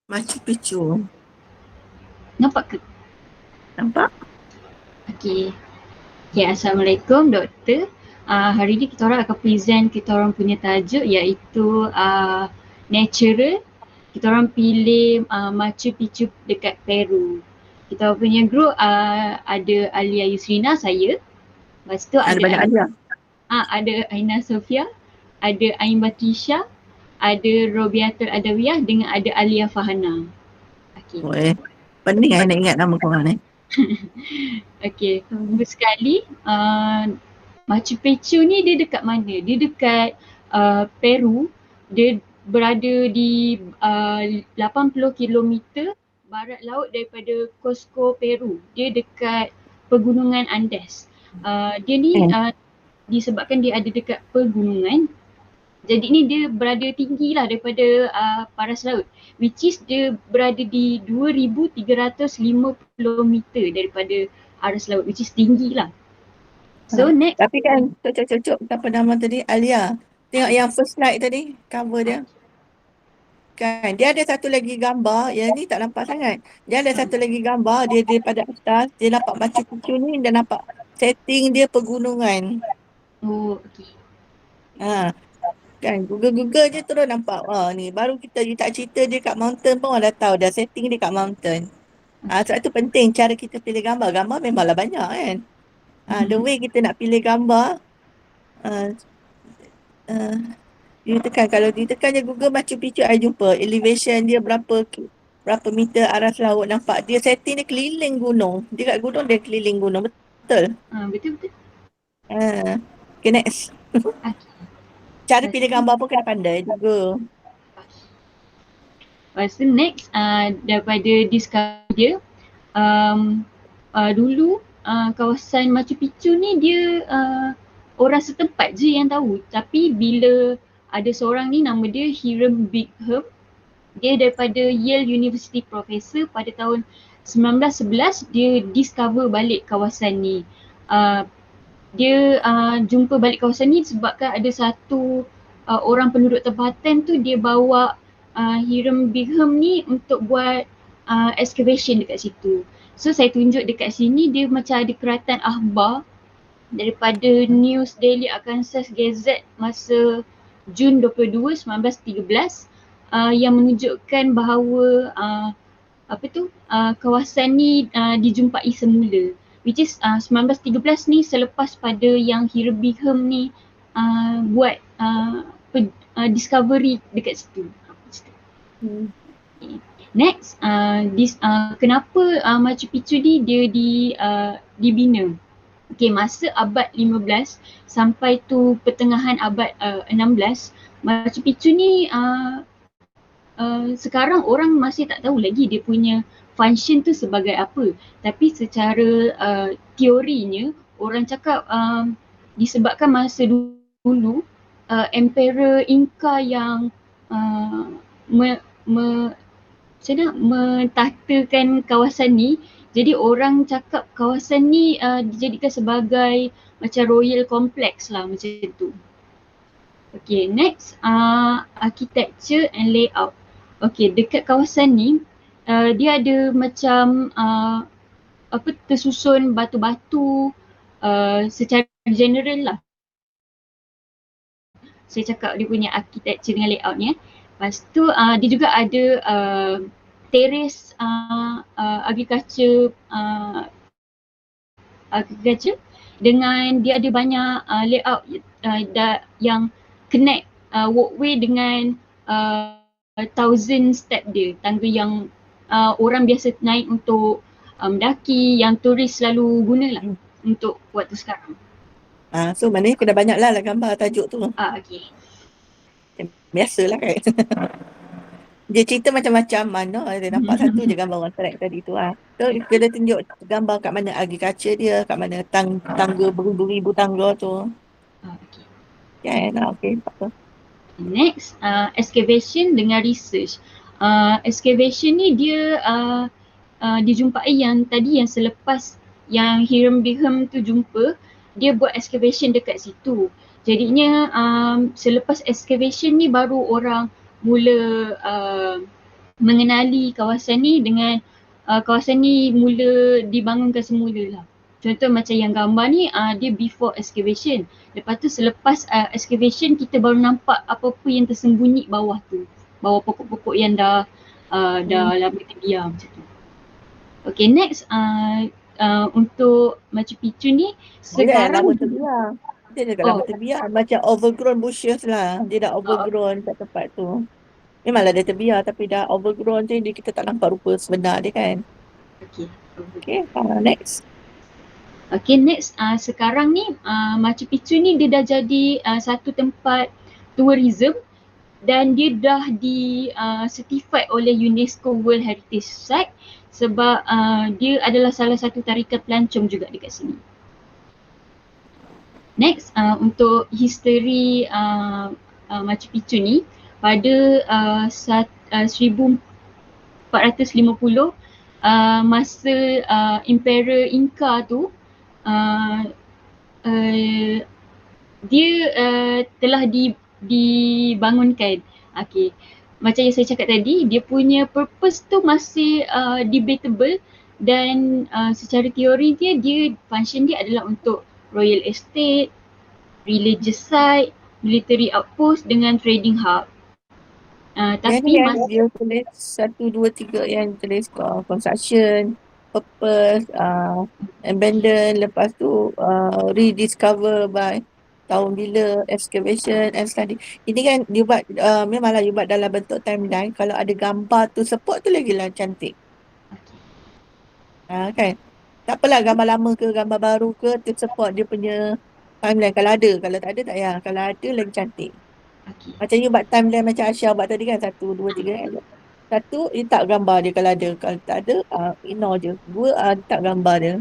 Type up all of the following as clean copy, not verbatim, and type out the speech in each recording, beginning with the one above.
Machu Picchu. Nampak ke? Nampak? Okey. Okay, Assalamualaikum Doktor. Hari ni kita orang akan present kita orang punya tajuk iaitu natural. Kita orang pilih Machu Picchu dekat Peru. Kita punya group ada Alia Yusrina, saya. Lepas tu Ada banyak ada aja. ada Aina Sofia, ada Ain Batrisha, ada Robiatul Adawiyah dengan ada Alia Fahana. Okey. Boleh. Pening nak ingat nama korang ni. Okey. First sekali, Machu Picchu ni dia dekat mana? Dia dekat Peru. Dia berada di 80 kilometer barat laut daripada Cusco, Peru. Dia dekat pegunungan Andes. Dia ni Eh, disebabkan dia ada dekat pegunungan, jadi ni dia berada tinggi lah daripada paras laut, which is dia berada di 2350 meter daripada aras laut, which is tinggi lah. So next, Tapi kan, cocok-cocok apa nama tadi? Alia. Tengok yang first slide tadi, cover dia. Kan, dia ada satu lagi gambar, yang ni tak nampak sangat. Dia ada satu lagi gambar, dia daripada atas, dia nampak Machu Picchu ni, dia nampak setting dia pegunungan. oh okay. Ha, kan, Google-Google je terus nampak. Wah, ni baru kita you tak cerita dia kat mountain pun orang dah tahu dah setting dia kat mountain. Sebab tu penting cara kita pilih gambar. Gambar memanglah banyak kan. The way kita nak pilih gambar, uh, uh, kalau ditekan je Google Machu Picchu, I jumpa elevation dia berapa meter aras laut, nampak dia setting dia keliling gunung. Dia kat gunung, dia keliling gunung. Betul. Betul-betul. Uh, okay, next. Okay. Cara Lepas pilih tu, gambar pun kena pandai juga. lepas tu next, daripada discover dia, dulu kawasan Machu Picchu ni dia orang setempat je yang tahu, tapi bila ada seorang ni nama dia Hiram Bingham, dia daripada Yale University professor pada tahun 1911 dia discover balik kawasan ni. Dia jumpa balik kawasan ni sebabkan ada satu orang penduduk tempatan tu dia bawa Hiram Bingham ni untuk buat excavation dekat situ. So saya tunjuk dekat sini dia macam ada keratan akhbar daripada News Daily Arkansas Gazette masa Jun 22, 1913 yang menunjukkan bahawa kawasan ni dijumpai semula, which is 1913 ni selepas pada yang Hiram Bingham ni buat discovery dekat situ. Hmm. Next, kenapa Machu Picchu ni dia dibina? Okay, masa abad 15 sampai tu pertengahan abad 16, Machu Picchu ni sekarang orang masih tak tahu lagi dia punya function tu sebagai apa. Tapi secara teorinya, orang cakap disebabkan masa dulu Emperor Inca yang me, me, mentatakan kawasan ni, jadi orang cakap kawasan ni dijadikan sebagai macam royal complex lah macam tu. Okay, next architecture and layout. Okay, dekat kawasan ni dia ada macam tersusun batu-batu secara general lah. Saya cakap dia punya architecture dengan layout ni. Lepas tu dia juga ada terrace agriculture dengan dia ada banyak layout yang connect walkway dengan 1000 step dia, tangga yang orang biasa naik untuk mendaki, yang turis selalu gunalah untuk waktu sekarang. So maknanya kena banyak lah gambar tajuk tu. Okay. Biasalah kan. Dia cerita macam-macam, mana dia nampak satu je gambar orang track tadi tu lah. So kena tunjuk gambar kat mana agriculture dia, kat mana tangga beribu-ribu tangga tu. Okay. Kan, okay, tak apa. Next, excavation dengan research. Excavation ni dia dijumpai yang tadi yang selepas yang Hiram Bingham tu jumpa, dia buat excavation dekat situ. Jadinya selepas excavation ni baru orang mula mengenali kawasan ni dengan kawasan ni mula dibangunkan semula lah. Contoh macam yang gambar ni dia before excavation. Lepas tu selepas excavation kita baru nampak apa-apa yang tersembunyi bawah tu. Bawah pokok-pokok yang dah Hmm. lama terbiar macam tu. Okay, next untuk Machu Picchu ni Dia dah lama sekarang terbiar. Dia dah lama oh, terbiar. Macam overgrown bushes lah. Dia dah uh, overgrown kat tempat tu. Memanglah dia terbiar tapi dah overgrown je. Dia kita tak nampak rupa sebenar dia kan. okay. Okay, next. Okay, next sekarang ni Machu Picchu ni dia dah jadi satu tempat tourism dan dia dah di certified oleh UNESCO World Heritage Site sebab dia adalah salah satu tarikan pelancong juga dekat sini. Next untuk history Machu Picchu ni pada 1450 masa Emperor Inca tu uh, uh, dia telah dibangunkan. Okay. Macam yang saya cakap tadi, dia punya purpose tu masih debatable dan secara teori dia function dia adalah untuk royal estate, religious site, military outpost dengan trading hub. Yang ni Tapi kan dia tulis 1, 2, 3 yang tulis construction, purpose, abandon, lepas tu rediscover by tahun bila, excavation and study. Ini kan dia buat, memanglah dia buat dalam bentuk timeline. Kalau ada gambar tu support tu lagi lah cantik. Kan? Tak apalah gambar lama ke gambar baru ke tu support dia punya timeline. Kalau ada, kalau tak ada tak payah. Kalau ada lagi cantik. okay. Macam you buat timeline macam Aisyah buat tadi kan. 1, 2, 3 kan. Satu, letak gambar dia kalau ada. Kalau tak ada, ignore je. Dua, letak gambar dia.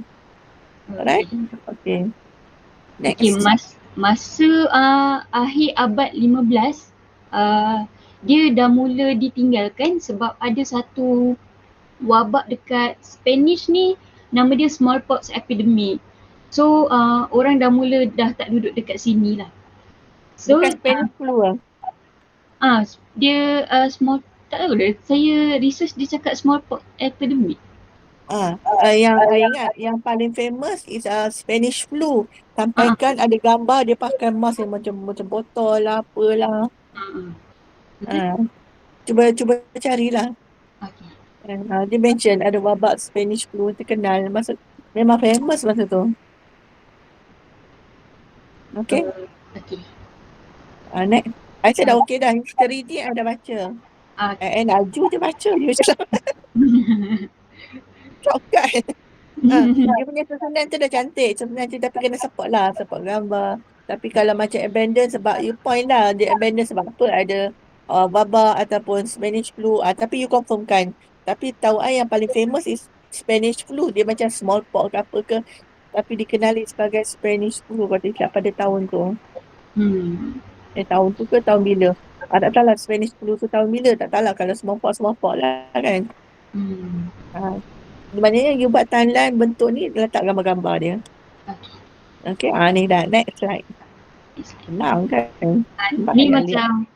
Alright? Okay. Okay. Okay, Next. masa akhir abad 15 dia dah mula ditinggalkan sebab ada satu wabak dekat Spanish ni, nama dia smallpox epidemic. So orang dah mula dah tak duduk dekat sini lah. So Bukan Spanish flu lah. dia small, tak tahu dah, saya research dia cakap smallpox epidemic. Yang I ingat, yang paling famous is Spanish flu. Ah, Sampaikan ada gambar dia pakai mask yang macam botol lah, apalah. betul? Ah, cuba carilah. Okay. Dia mention ada wabak Spanish flu terkenal. Memang famous masa tu. Okay. Okay. Next. Aisyah dah Uh, okay dah. History ni I dah baca. And Aju je baca. You cakap kan. Dia punya susunan tu dah cantik. Sebenarnya tapi kena support lah. Support gambar. Tapi kalau macam abandon sebab you point lah. Dia abandon sebab apa? Ada wabak ataupun Spanish flu. Tapi you confirmkan. Tapi tahu I yang paling famous is Spanish flu. Dia macam smallpox ke apa ke. Tapi dikenali sebagai Spanish flu kalau tidak pada tahun tu. Tahun tu ke tahun bila? Tak tahu lah Spanish flu tu tahun bila. Tak tahu lah kalau smallpox lah kan. Ah, Maknanya you buat timeline bentuk ni letak gambar-gambar dia. Okay, ni dah next slide. Senang kan? Nampak Ni nak lihat. macam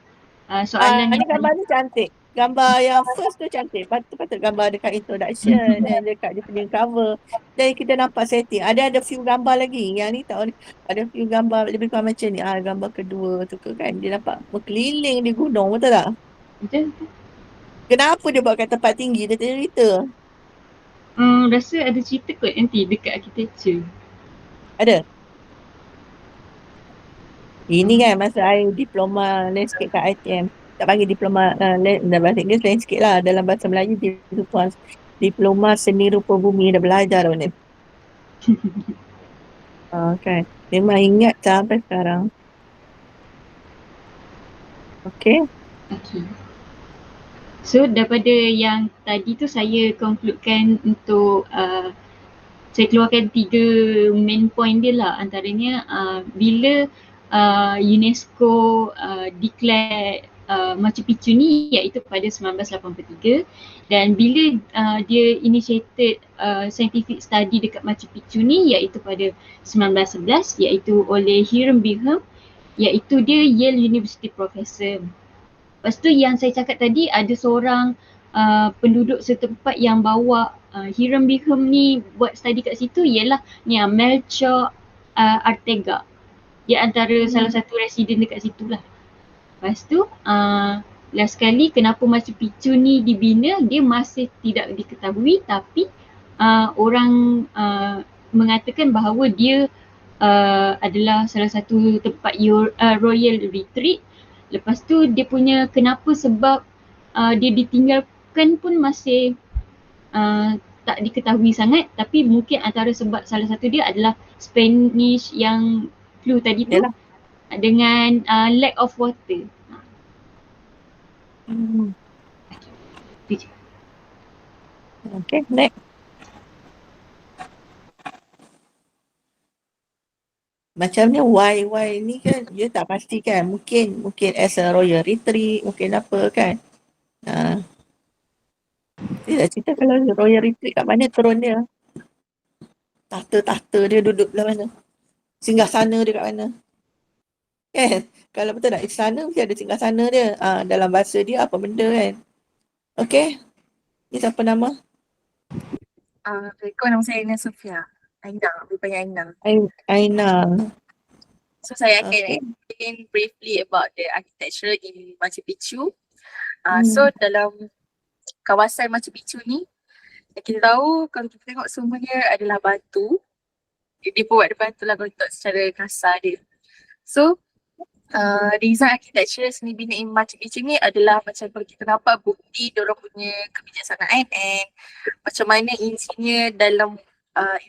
soalan Ni yang gambar paling ni cantik. Gambar yang first tu cantik. Patut gambar dekat introduction dan dekat dia punya cover. Dan kita nampak setting. Ada few gambar lagi. Yang ni tahu ni. Ada few gambar lebih kurang macam ni. Gambar kedua tu ke kan. Dia nampak berkeliling di gunung. Betul tak? betul. Kenapa dia buat kat tempat tinggi? Dia cerita. Rasa ada cerita kot nanti dekat architecture. Ada. Ini Hmm. kan masa saya diploma landscape kat ITM. Tak panggil diploma dalam bahasa Inggeris lain sikit lah. Dalam bahasa Melayu diploma seni rupa bumi. Dah belajar dah ni. Kan. Memang ingat sampai sekarang. Okay. Okay. So daripada yang tadi tu saya concludekan untuk saya keluarkan 3 main point dia lah. Antaranya bila UNESCO declare Machu Picchu ni iaitu pada 1983 dan bila dia initiated scientific study dekat Machu Picchu ni iaitu pada 1911 iaitu oleh Hiram Bingham iaitu dia Yale University Professor. Lepas tu yang saya cakap tadi ada seorang penduduk setempat yang bawa Hiram Bingham ni buat study kat situ ialah ni Melchior Ortega. Dia antara salah satu residen dekat situ lah. Lepas tu last sekali kenapa Machu Picchu ni dibina, dia masih tidak diketahui, tapi orang mengatakan bahawa dia adalah salah satu tempat royal retreat. Lepas tu dia punya kenapa sebab dia ditinggalkan pun masih tak diketahui sangat, tapi mungkin antara sebab salah satu dia adalah Spanish yang flu tadi tu. Yalah. Dengan lack of water. Itu je. Okay, next. Macamnya why ni kan dia tak pasti kan. Mungkin as a royal retreat, mungkin apa kan. Dia dah cerita kalau royal retreat kat mana turun dia. Tahta-tahta dia duduk belah mana. Singgah sana dia kat mana. Kan? Kalau betul nak istana mesti ada singgah sana dia. Dalam bahasa dia apa benda kan. Okay. Ni siapa nama? Assalamualaikum, nama saya Aina Sofia. Aina, dipanggil Aina. Aina. So saya akan Okay. explain briefly about the architecture in Machu Picchu. So dalam kawasan Machu Picchu ni, kita tahu kalau kita tengok semuanya adalah batu. Dia buat batu lah kalau untuk secara kasar dia. So design architecture seni bina in Machu Picchu ni adalah macam kalau kita nampak bukti diorang punya kebijaksanaan and macam mana engineer dalam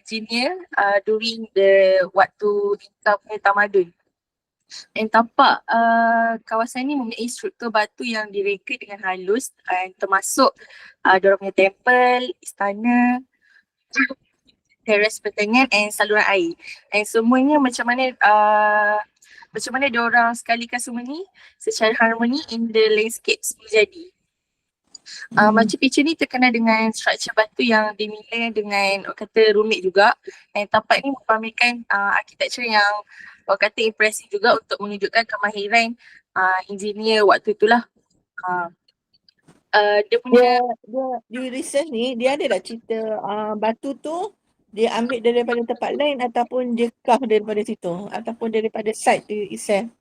engineer during the waktu Inca punya tamadun. Dan tampak kawasan ni mempunyai struktur batu yang direka dengan halus termasuk diorang punya temple, istana, teres pertanian and saluran air. And semuanya macam mana diorang sekalikan semua ni secara harmoni in the landscape jadi. Machu Picchu ni terkenal dengan struktur batu yang dinilai dengan orang kata rumit juga, dan tempat ni mempamerkan arkitektur yang orang kata impresif juga untuk menunjukkan kemahiran engineer waktu itulah. Dia punya Dia research ni dia ada tak cerita batu tu dia ambil daripada tempat lain ataupun dia carve daripada situ ataupun daripada site tu itself.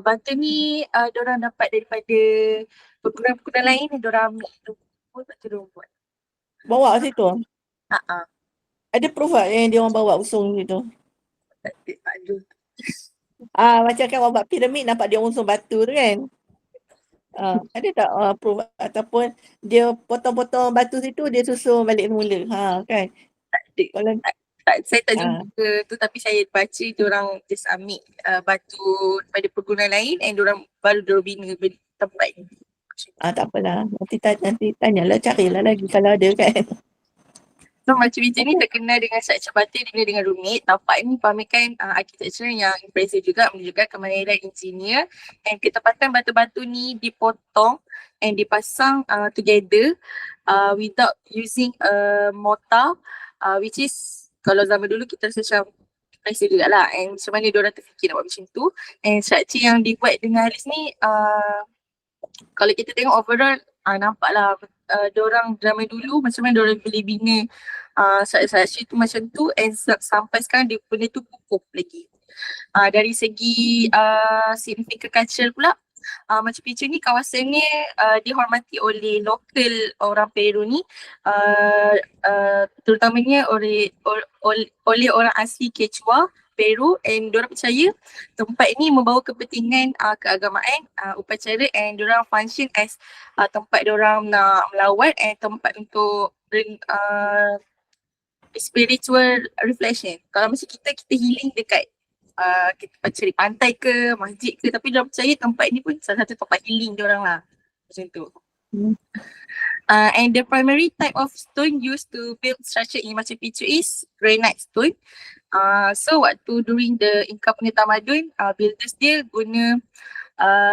batu ni diorang dapat daripada perguruan-perguruan lain yang diorang ambil tu. Batu diorang buat. Bawa kat situ. Ada proof tak yang dia orang bawa usung situ? Tak ada. Macam kan orang buat piramid nampak dia usung batu tu kan. Ada tak proof ataupun dia potong-potong batu situ dia susun balik semula. Kan. Tak ada. Kalau Saya tak jumpa tu, tapi saya baca diorang just ambil batu daripada perguruan lain and diorang bina tempat ni. tak apalah. Nanti tanyalah, carilah lagi kalau ada kan. So Machu Picchu ni terkenal dengan struktur batu dengan rumit. Tampak ni pamerkan arkitektur yang impresif juga, menunjukkan kemahiran engineer, and ketepatan batu-batu ni dipotong and dipasang together without using mortar, which is kalau zaman dulu kita rasa macam impresif jugalah, and macam mana diorang terfikir nak buat macam tu. And struktur yang dibuat dengan halus ni kalau kita tengok overall nampaklah diorang zaman dulu macam mana diorang boleh bina struktur tu macam tu, and sampai sekarang dia benda tu kukuh lagi. Dari segi significant culture pula, Machu Picchu ni kawasannya dihormati oleh lokal orang Peru ni, terutamanya oleh orang asli Quechua Peru, and diorang percaya tempat ini membawa kepentingan keagamaan, upacara, and diorang function as tempat diorang nak melawat and tempat untuk spiritual reflection. Kalau macam kita healing dekat kita cari pantai ke masjid ke, tapi diorang percaya tempat ni pun salah satu tempat healing diorang lah, macam tu. And the primary type of stone used to build structure in Machu Picchu is granite stone. So waktu during the Inca punya tamadun, builders dia guna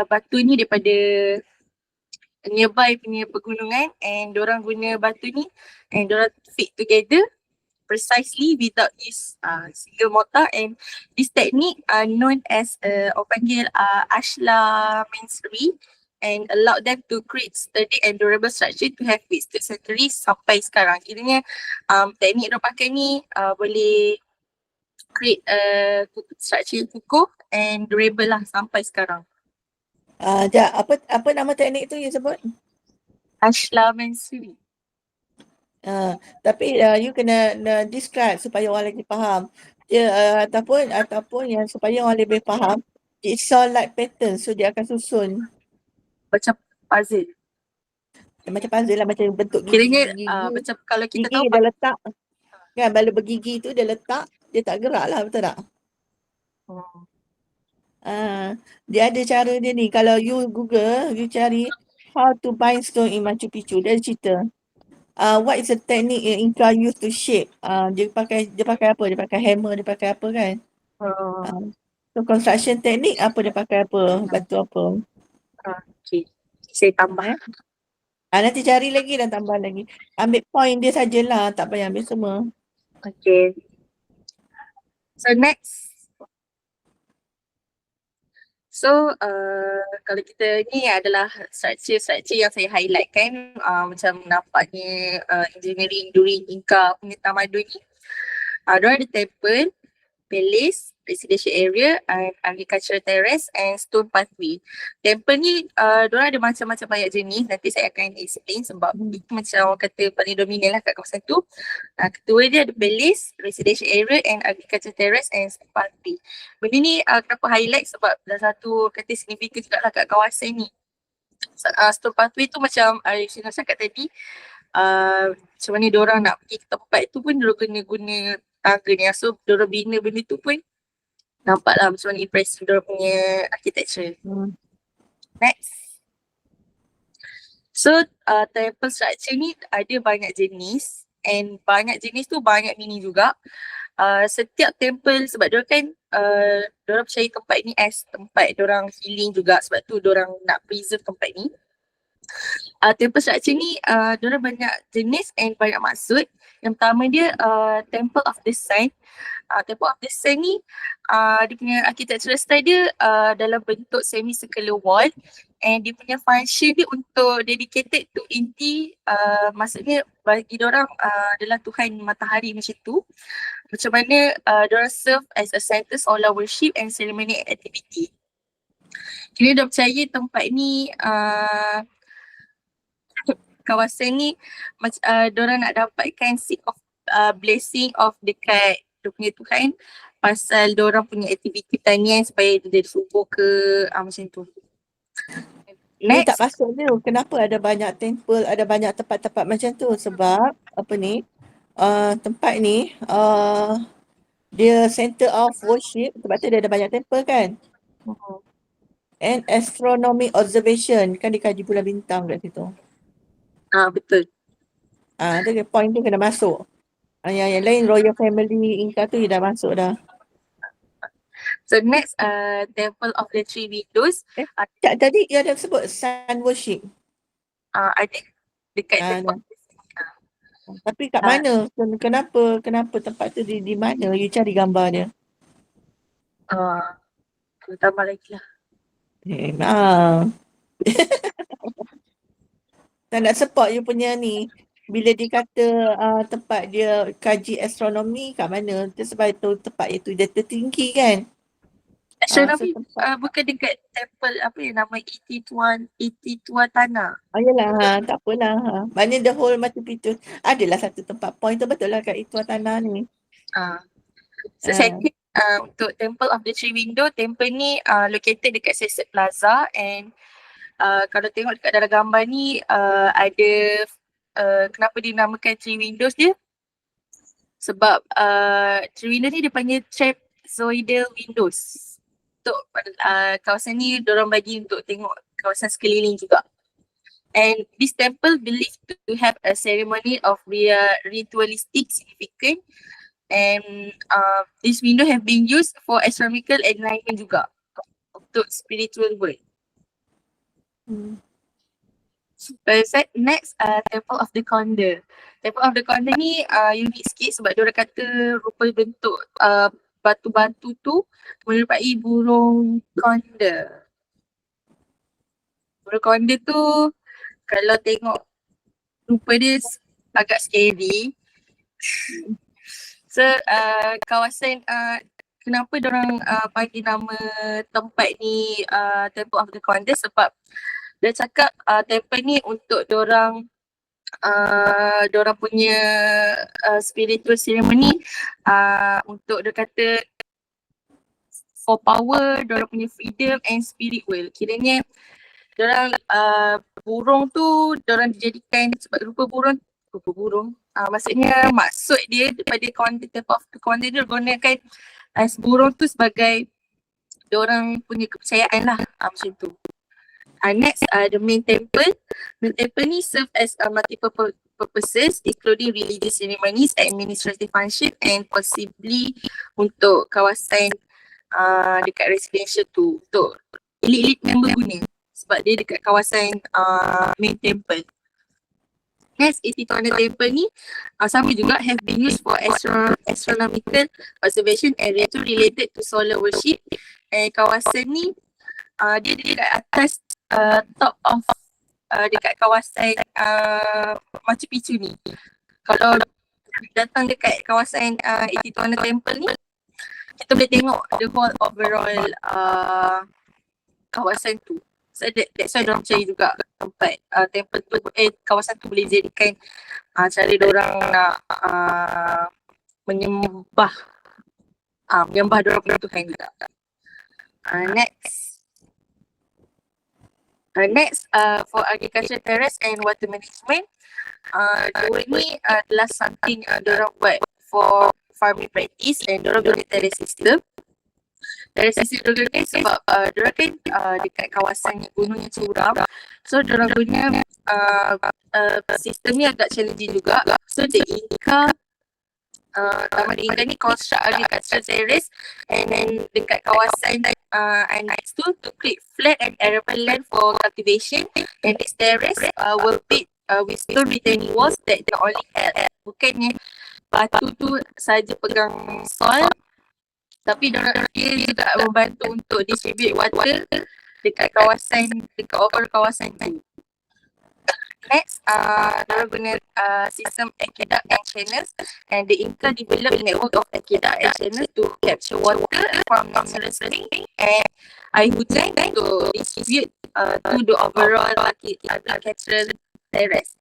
batu ni daripada nearby punya pegunungan, and diorang guna batu ni and diorang fit together precisely without use single mortar, and this technique known as orang panggil ashla masonry, and allowed them to create sturdy and durable structure to have withstood centuries sampai sekarang. Kiranya teknik yang pakai ni boleh create structure yang kukuh and durable lah sampai sekarang. Apa nama teknik tu you sebut? Ashla Mansuri. Tapi you kena describe supaya orang lagi faham. Dia ataupun yang supaya orang lebih faham. Jigsaw like pattern, so dia akan susun Macam puzzle. macam puzzle lah, macam bentuk Kiranya gigi. macam kalau kita Gigi tahu dia letak kan, bala bergigi tu dia letak, dia tak gerak lah, betul tak? Dia ada cara dia ni. Kalau you Google, you cari how to bind stone in Machu Picchu, dia ada cerita. What is the technique yang Inca use to shape? Dia pakai apa? Dia pakai hammer, dia pakai apa kan? So construction technique apa dia pakai apa? Batu apa? okay. Saya tambah. Nanti cari lagi dan tambah lagi. Ambil point dia sajalah, tak payah ambil semua. Okay. So next. So kalau kita ni adalah structure yang saya highlight kan, macam nampaknya engineering during Inca punya tamadun ni. Diorang ada temple, palace, residential area, and agricultural terrace and stone pathway. Temple ni diorang ada macam-macam banyak jenis. Nanti saya akan explain sebab itu macam orang kata paling dominan lah kat kawasan tu. Ketua dia ada palace, residential area and agricultural terrace and stone pathway. Benda ni kenapa highlight sebab salah satu kata signifikan juga lah kat kawasan ni. Stone pathway tu macam Shina cakap tadi, macam mana diorang nak pergi ke tempat tu pun diorang kena guna tangga ni. So diorang bina benda tu pun nampaklah macam mana impressive diorang punya architecture. Next. So temple structure ni ada banyak jenis and banyak jenis tu banyak mini juga. Setiap temple sebab diorang kan diorang percaya tempat ni as tempat diorang healing juga, sebab tu diorang nak preserve tempat ni. Temple structure ni diorang banyak jenis and banyak maksud. Yang pertama dia Temple of the Sun. Temple of the Sun ni dia punya architectural style dia dalam bentuk semi-circular wall, and dia punya function dia untuk dedicated to Inti, maksudnya bagi diorang adalah Tuhan matahari macam tu. Macam mana diorang serve as a center solar worship and ceremony activity. Kira diorang percaya tempat ni kawasan ni diorang nak dapatkan seed of blessing of dekat dia punya Tuhan pasal diorang punya aktiviti pertanian supaya dia subur ke macam tu. Ni Next. tak pasal tu. Kenapa ada banyak temple, ada banyak tempat-tempat macam tu? Sebab apa ni? Tempat ni dia center of worship, sebab tu dia ada banyak temple kan? And astronomy observation, kan dikaji bulan bintang kat situ. Betul. Dia point tu kena masuk. Yang lain royal family Inca tu dah masuk dah. So next Temple of the Three Windows. Tadi you ada sebut sun worship. Ada dekat tempat. Tapi kat mana? Kenapa tempat tu di mana? You cari gambar dia. Tambah lagi lah. Tak nak support you punya ni. Bila dia kata tempat dia kaji astronomi kat mana, dia sebab itu tempat itu dia tertinggi kan. Astronomi bukan dekat temple apa yang nama Itiwatana. Yalah, tak apalah. Maknanya the whole Machu Picchu adalah satu tempat point tu, betul lah kat Itiwatana ni. So second untuk Temple of the Three Window, temple ni located dekat Sesat Plaza, and kalau tengok dekat dalam gambar ni ada kenapa dinamakan Three Windows dia? Sebab Three Windows ni dia panggil trapezoidal windows. Untuk kawasan ni diorang bagi untuk tengok kawasan sekeliling juga. And this temple believed to have a ceremony of ritualistic significance, and this window have been used for astronomical enlightenment juga untuk spiritual world. Next, Temple of the Condor. Temple of the Condor ni unik sikit sebab diorang kata rupa bentuk batu-batu tu menyerupai burung condor. burung konda tu kalau tengok rupa dia agak scary. So kawasan kenapa diorang bagi nama tempat ni Temple of the Conda, sebab dia cakap temple ni untuk diorang punya spiritual ceremony, untuk dia kata for power, diorang punya freedom and spirit world. Kiranya diorang burung tu diorang dijadikan sebab rupa burung. Maksudnya maksud dia daripada Temple of the Conda dia gunakan as burung tu sebagai diorang punya kepercayaan lah, macam tu. Next, the main temple. Main temple ni serve as multiple purposes including religious ceremonies, administrative function and possibly untuk kawasan dekat residential tu untuk elite member guna sebab dia dekat kawasan main temple. Next, Ititoana Temple ni sama juga have been used for astronomical observation area tu related to solar worship. Kawasan ni dia dekat atas top of dekat kawasan Machu Picchu ni. Kalau datang dekat kawasan Ititoana Temple ni, kita boleh tengok the whole overall kawasan tu. So that's why diorang percaya juga tempat temple tu, kawasan tu boleh jadikan cara diorang nak menyembah diorang punya Tuhan juga. Next, for agriculture terrace and water management, dua ni adalah something diorang buat for farming practice and diorang guna terrace system. Terrace system diorang kan sebab diorang kan dekat kawasan gunung yang curam, so diorang guna sistem ni agak challenging juga. So the Inca Taman Inca ni construct agricultural terrace and then dekat kawasan annex tu to create flat and arable land for cultivation, and this terrace were built with stone retaining walls that not only held, bukannya batu tu saja pegang soil, tapi dia juga membantu untuk distribute water dekat overall kawasan tu. Next, diorang guna sistem aqueduct and channels, and the Inca developed a network of aqueduct and channels to capture water from natural spring and air hujan to distribute to the overall agricultural terrace.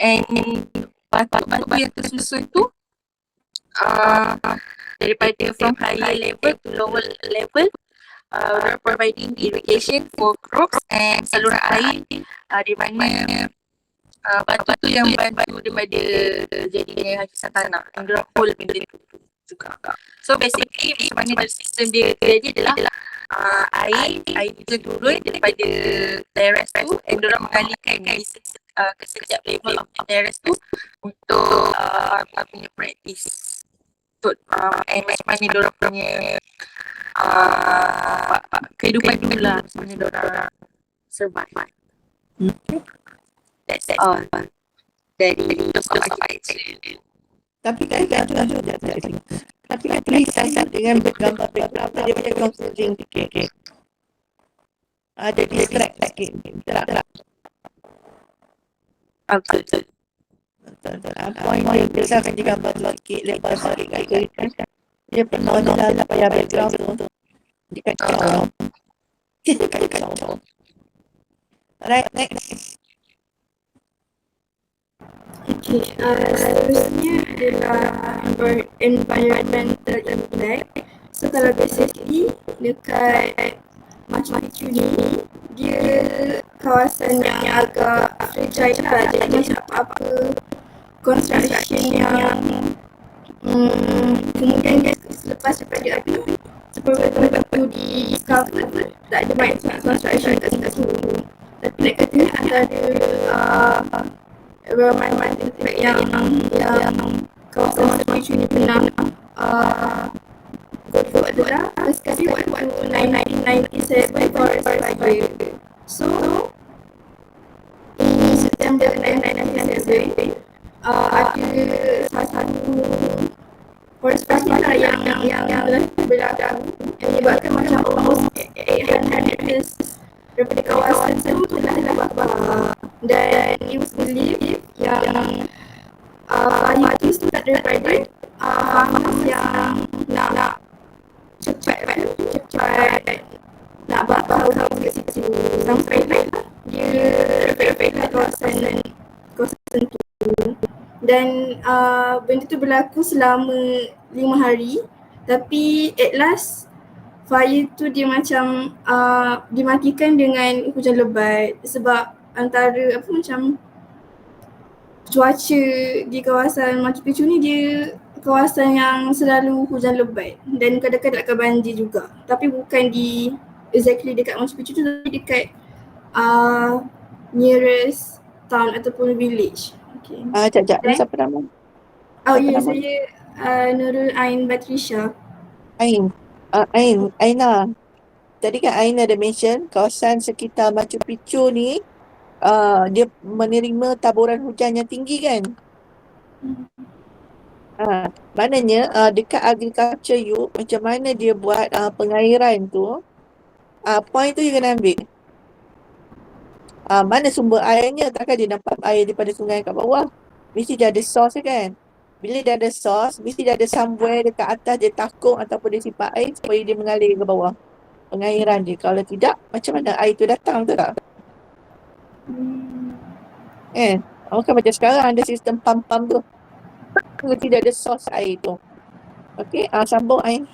And batu-batu yang tersusun tu daripada from higher level to lower level, providing irrigation for crops and saluran air di mana batu tu yang bantu daripada jadinya hakisan tanah yang diorang hold benda tu juga. So basically macam mana dari sistem dia kerja adalah air hujan turun daripada terrace tu and diorang mengalihkan ke setiap level of terrace tu untuk punya practice untuk and macam mana diorang punya kehidupan dulu lah, macam mana diorang survive. That's all dari architecture. Tapi kan tapi kan tulisan dengan bergambar berapa dia macam confusing sikit. Ada distract sikit. Tak. Betul. Point dia akan digambar sikit lepas sikit kan. Dia pernah dalam payah background tu. Dia kacau. Alright, next. Okay, seterusnya adalah environmental impact. So kalau basically dekat Machu Picchu ni, dia kawasan yang agak fragile lah. Jadi macam apa construction yang kemudian dia selepas daripada api, seperti batu di discover, tak ada banyak construction kat situ. Tapi nak kata antara environmental impact yang kawasan Machu Picchu ni pernah go adalah sekali waktu 1997 forest fire. So in September 1997 ada salah satu forest fire lah yang berlaku yang menyebabkan macam almost 800 hectares daripada kawasan tu telah Dan it was believed yang fire tu start daripada farmers yang nak cepat nak bakar kat situ sampai dia affect kawasan tu. Dan benda tu berlaku selama 5 hari, tapi at last fire tu dia macam dimatikan dengan hujan lebat sebab antara macam cuaca di kawasan Machu Picchu ni dia kawasan yang selalu hujan lebat dan kadang-kadang akan banjir juga, tapi bukan di exactly dekat Machu Picchu tu, tapi dekat nearest town ataupun village. Okay. Sekejap. Ni siapa nama? Oh Siapa ya, nama? saya Nurul Ain Batrisha. Aina. Tadi kan Aina ada mention kawasan sekitar Machu Picchu ni dia menerima taburan hujan yang tinggi kan? Maknanya dekat agriculture you, macam mana dia buat pengairan tu, point tu you kena ambil. Mana sumber airnya, takkan dia dapat air daripada sungai kat bawah. Mesti dia ada source kan? Bila dia ada source, mesti dia ada somewhere dekat atas dia takung ataupun dia simpan air supaya dia mengalir ke bawah. Pengairan dia. Kalau tidak, macam mana air tu datang tu tak? Kan macam sekarang ada sistem pump tu. Mesti dia ada source air tu. Okey, sambung air.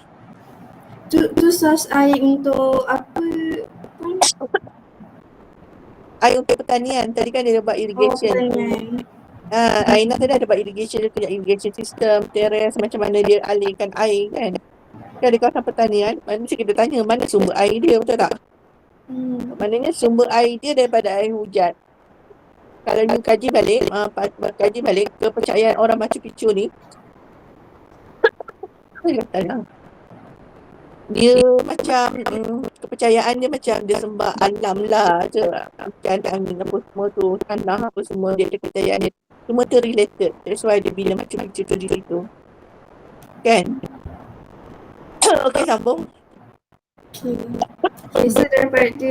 Tu source air untuk apa? Air untuk pertanian. Tadi kan dia buat irrigation. Pertanian. Aina tadi ada buat irrigation, dia punya irrigation system, terrace, macam mana dia alirkan air kan. Kan di kawasan pertanian, mesti kita tanya mana sumber air dia, betul tak? Maknanya sumber air dia daripada air hujan. Kalau you kaji balik kepercayaan orang Machu Picchu ni, dia macam kepercayaan dia macam dia sembah alam lah je. Macam angin apa semua tu, tanah apa semua, dia ada kepercayaan dia. Semua tu related. That's why dia bila Machu Picchu tu di situ. Kan? Okey, sambung. Okay, so daripada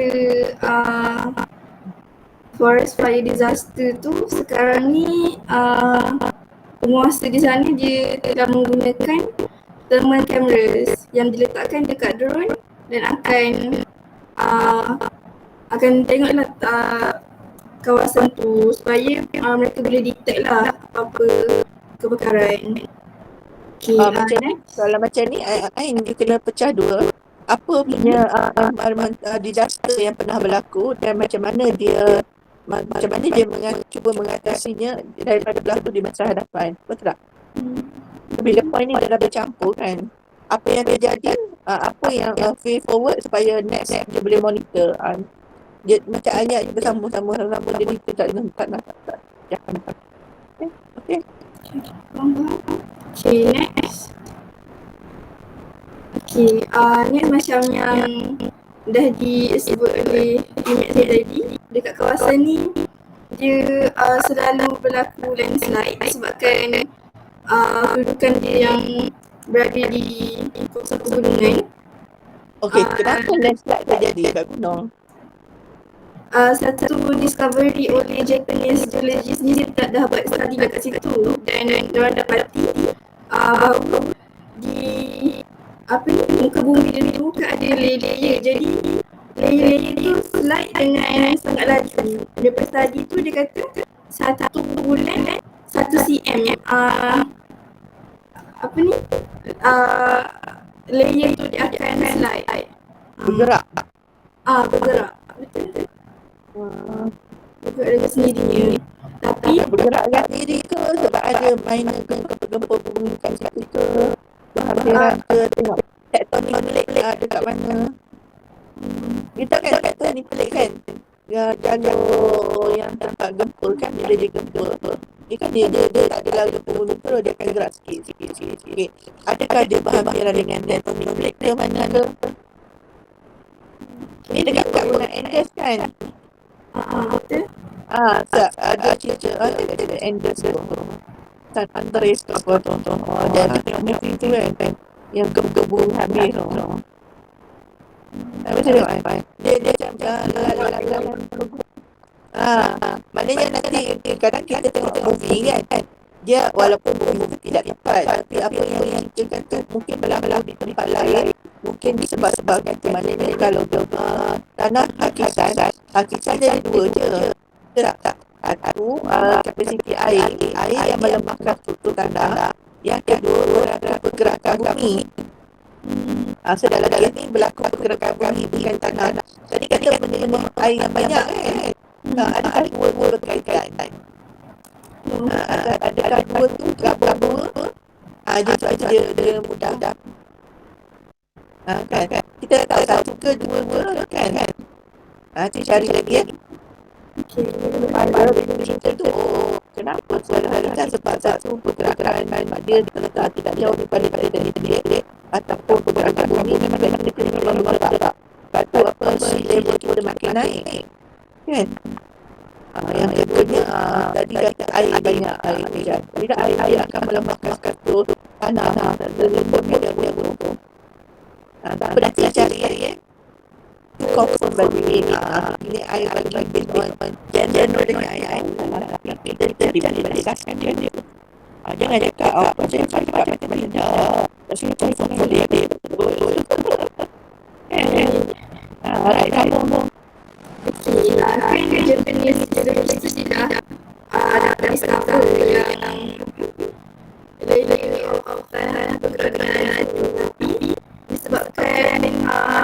forest fire disaster tu, sekarang ni penguasa di sana dia telah menggunakan thermal cameras yang diletakkan dekat drone dan akan tengoklah kawasan tu supaya mereka boleh detect lah apa kebakaran. Okay, Macam ni, kalau macam ni, Ain dia kena pecah dua. Apa punya disaster yang pernah berlaku dan macam mana dia cuba mengatasinya daripada berlaku di masa hadapan. Betul tak? Bila point ni dah bercampur kan, apa yang terjadi, apa yang way forward supaya next dia boleh monitor. Dia macam ayat dia bersambung-sambung dia ni tak nak. Okay. Okay, next. Okay, ni macam yang dah disebut oleh Imet saya tadi. Dekat kawasan ni, dia selalu berlaku landslide disebabkan kedudukan dia yang berada di kawasan pegunungan. Okay, kenapa landslide terjadi kat gunung? Satu discovery oleh Japanese geologist ni, dia dah buat study dekat situ dan diorang dapati bahawa di muka bumi dia tu kan ada layer. Jadi layer tu slide dengan sangat laju. Daripada study tu dia kata 1 bulan 1 cm layer tu dia akan slide. Bergerak. Bergerak. Betul. Bergerak dengan sendirinya. Tapi bergerak dengan diri ke sebab ada minor gempa bumi kat situ ke, berhampiran ke, tengok tektonik plate dekat mana. Kita kan tektonik plate kan, jalur yang tempat gempa kan, bila dia gempa dia kan dia tak adalah gempa bumi terus, dia akan gerak sikit. Adakah dia berhampiran dengan tektonik plate ke mana ke? Ni dekat Gunung Andes kan? betul. Ada cerita ada Andes tu, San Andreas ke apa tu, dia ada tengok movie tu kan, yang gebu-gebu habis tu. Macam tengok kan, dia macam Maknanya nanti kadang kita tengok movie kan, dia walaupun movie tidak tepat, tapi apa yang diceritakan tu mungkin berlaku di tempat lain, mungkin disebab-sebabkan tu. Maknanya kalau tanah hakikat jadi dua je. Betul tak? Satu, kapasiti air yang melemahkan struktur tanah. Yang kedua, pergerakan bumi. So dalam kes ni berlaku pergerakan bumi bukan tanah. Tadi kata menerima air yang banyak kan? Adakah dua berkaitan? Adakah dua tu gabung dua? Dia mudah. Kan? Kita tahu satu ke dua kan? Tu cari lagi kan? Pada cerita tu, kenapa kan sebab satu pergerakan dia tidak jauh daripada dia ataupun pergerakan bumi memang dia kena memang tak. Lepas apa sea level kita makin naik kan? Yang keduanya tadi kata air banyak air hujan. Bila air akan melemahkan struktur tanah dan lebih dia beruntung. Tak apa nanti cari confirm bagi ini air bagi general dengan air kita dibandingkan dia. Jangan cakap apa saya cakap macam mana pasal confirm boleh betul. Alright, kamu jenis itu tidak ada siapa yang pergerakan itu, tapi disebabkan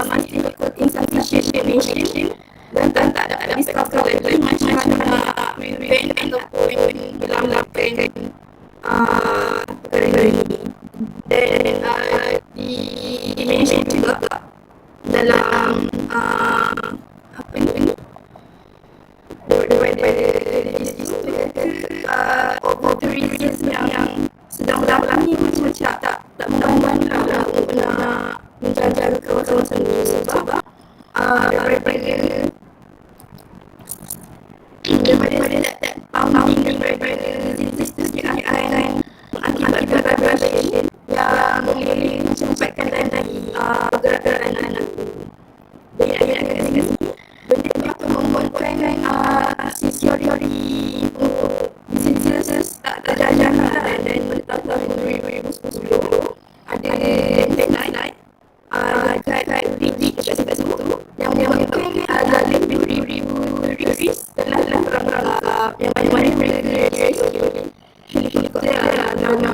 masih ikut insufficient information dan tak ada discover lagi macam mana maintain ataupun hilangkan perkara ini. Dan di-mention juga dalam apa ni daripada isu over tourism yang sedang berlaku ni macam tak membantu lah untuk nak menjaga kawasan ini sebab daripada tak pumping daripada sistem air mengakibatkan vibration yang boleh menyebabkan lagi pergerakan anak dari air sini. Benda ini akan membuatkan teori untuk business tak terjalan dan pada tahun 2010 ada deadline dekat predict dekat semua tu yang menyebabkan dalam 2000 risk telah perang yang mana-mana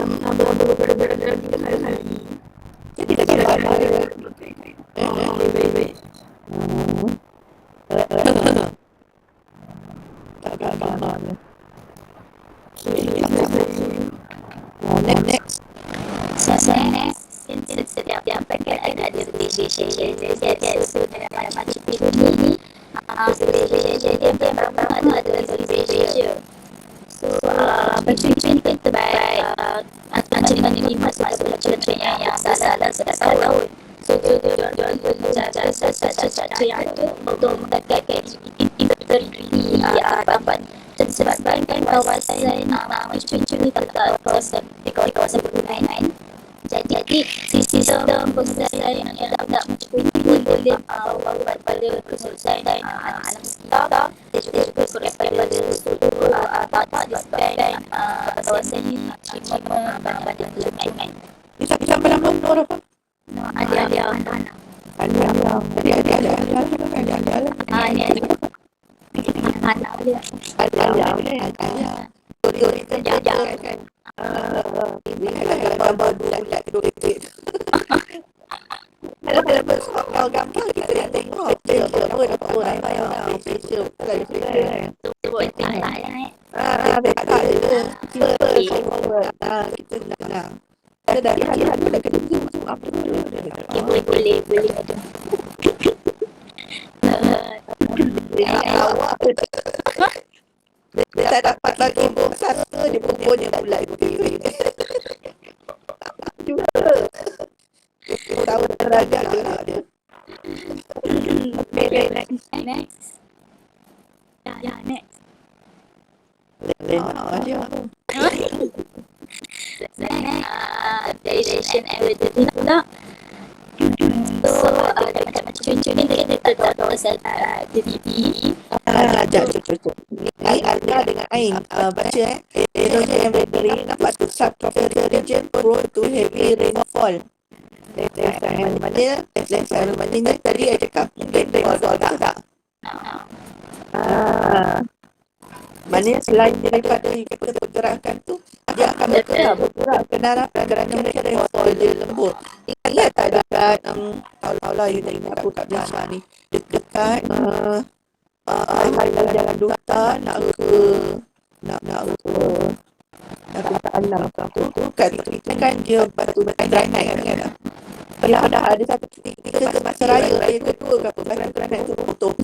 helikopter dalam beberapa hari. Jadi tak kira baik-baik. tak gagal. Next. Saya setiap paket ada station jadi sudah macam ini station dia memang ada station. So bercuci itu terbaik macam mana ni masuk cuci yang salah laut. So tujuan satu yang itu untuk mendekatkan industri apa disebabkan kawasan macam-macam ni terletak kawasan pergunaan. Jadi sistem penguasaan yang tak macam ini boleh membawa pada kesusahan alam sekitar dan juga pada struktur tata disebabkan kawasan ini cuma pada pergunaan. Bisa berapa orang? Ada gambar kita yang tengok dia apa yang special sekali kita nak ada dari hari-hari dah kena zoom apa boleh ada awak dia tak dapat lagi bosan ke dia pokoknya bulat putih juga tahu derajat dia next dia Station evidence pula. So macam cucu ni kita tetap tersedia aktiviti. Cukup. Ni Alna dengan Ain baca Erosion and February nampak tu subtropical region prone to heavy rainfall. Maknanya tadi saya cakap mungkin rainfall tak? Maknanya selain daripada ikut pergerakan tu, dia akan bergerak ke arah pergerakan mereka rainfall dia lembut. Ingat tak dekat Taulah you dah ingat aku kat Malaysia ni, dekat jalan Duta nak ke Alam tu kat itu kan dia batu granit kan. Pernah ada satu kita semasa raya kedua ke apa, batu granit tu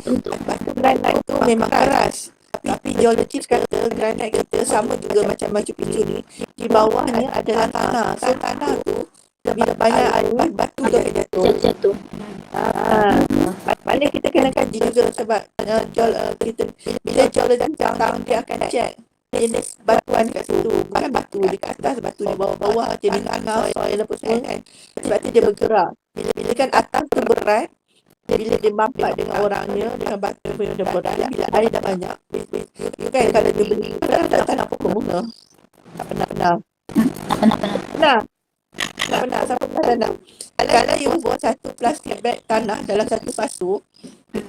runtuh. Batu granit tu memang keras. Tapi geologis kata granit kita sama juga macam Machu Picchu ni. Di bawahnya adalah tanah. So tanah tu bila banyak air, batu dia akan jatuh. Maknanya kita kena kaji juga sebab bila geologis datang dia akan check jenis batuan kat situ, bukan batu dekat atas, batu di bawah jenis tanah, soil apa semua kan. Sebab tu dia bergerak. Bila kan atas tu berat, bila dia mampat dengan orangnya, dengan batu punya dia berat, bila air dah banyak kan, kalau dia beli tak nak pokok bunga. Tak pernah. Siapa pernah? Kalau you buat satu plastik bag tanah dalam satu pasu,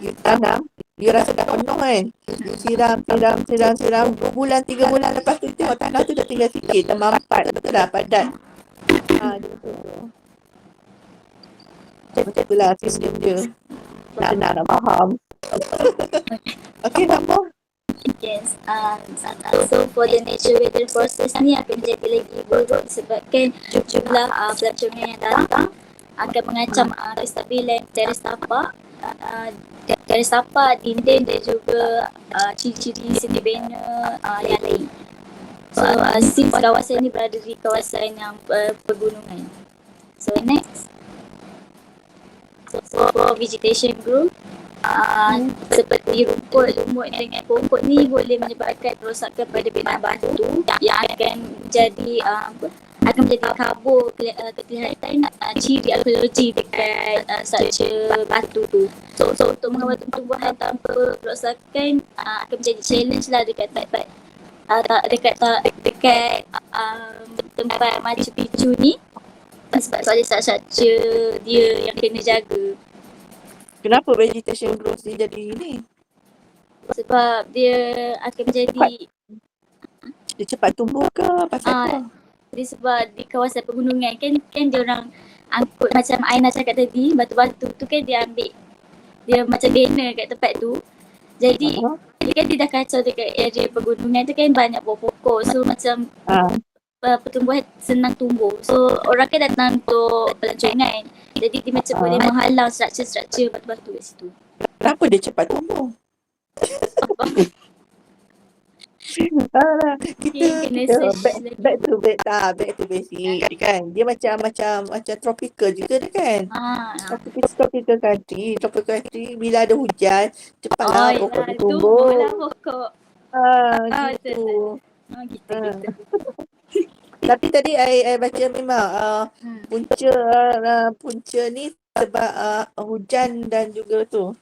you tanam, you rasa dah penuh kan. You siram 2 bulan, 3 bulan lepas tu tengok tanah tu dah tinggal sikit, dah mampat, betul dah, padat. Macam itulah sistem dia. Nak faham. Okey, nombor. Yes, so for the nature weather forces ni akan menjadi lagi buruk disebabkan jumlah pelacuran yang datang akan mengancam kestabilan teres tapak, dinding dan juga ciri-ciri seni bina yang lain. So since kawasan ni berada di kawasan yang pegunungan. So next. So for vegetation group, seperti rumput, lumut dengan pokok ni boleh menyebabkan kerosakan pada binaan batu yang akan menjadi akan menjadi kabur kelihatan ciri arkeologi dekat struktur batu tu. So untuk mengawal tumbuhan tanpa kerosakan akan menjadi challenge lah dekat tempat Machu Picchu ni, sebab struktur dia yang kena jaga. Kenapa vegetation growth ni jadi ni? Sebab dia akan menjadi Dia cepat tumbuh ke? Pasal apa? Jadi sebab di kawasan pegunungan kan dia orang angkut macam Aina cakap tadi, batu-batu tu kan dia ambil, dia macam bina kat tempat tu. Jadi kan dia dah kacau dekat area pegunungan tu kan banyak pokok. So macam pertumbuhan senang tumbuh. So orang kan datang untuk pelancongan. Jadi dia macam boleh menghalang struktur batu-batu kat situ. Kenapa dia cepat tumbuh? Kita back to basic kan. Dia macam tropical juga dia kan. Tropical country bila ada hujan cepatlah pokok dia tumbuh. Pokok. Gitu. Gitu. Tapi tadi I baca memang punca ni sebab hujan dan juga tu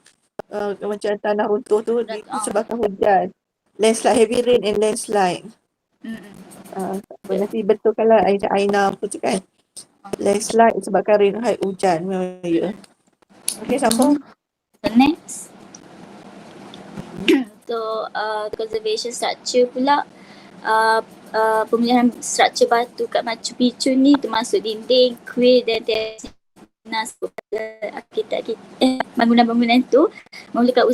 macam tanah runtuh tu itu sebabkan hujan. Landslide, heavy rain and landslide. Nanti betulkanlah Aina apa tu kan. Landslide sebabkan rain high hujan memang ya. Okay, sambung. The next. So conservation structure pula, pemulihan struktur batu kat Machu Picchu ni termasuk dinding, kuil dan teras arkitek bangunan-bangunan tu memerlukan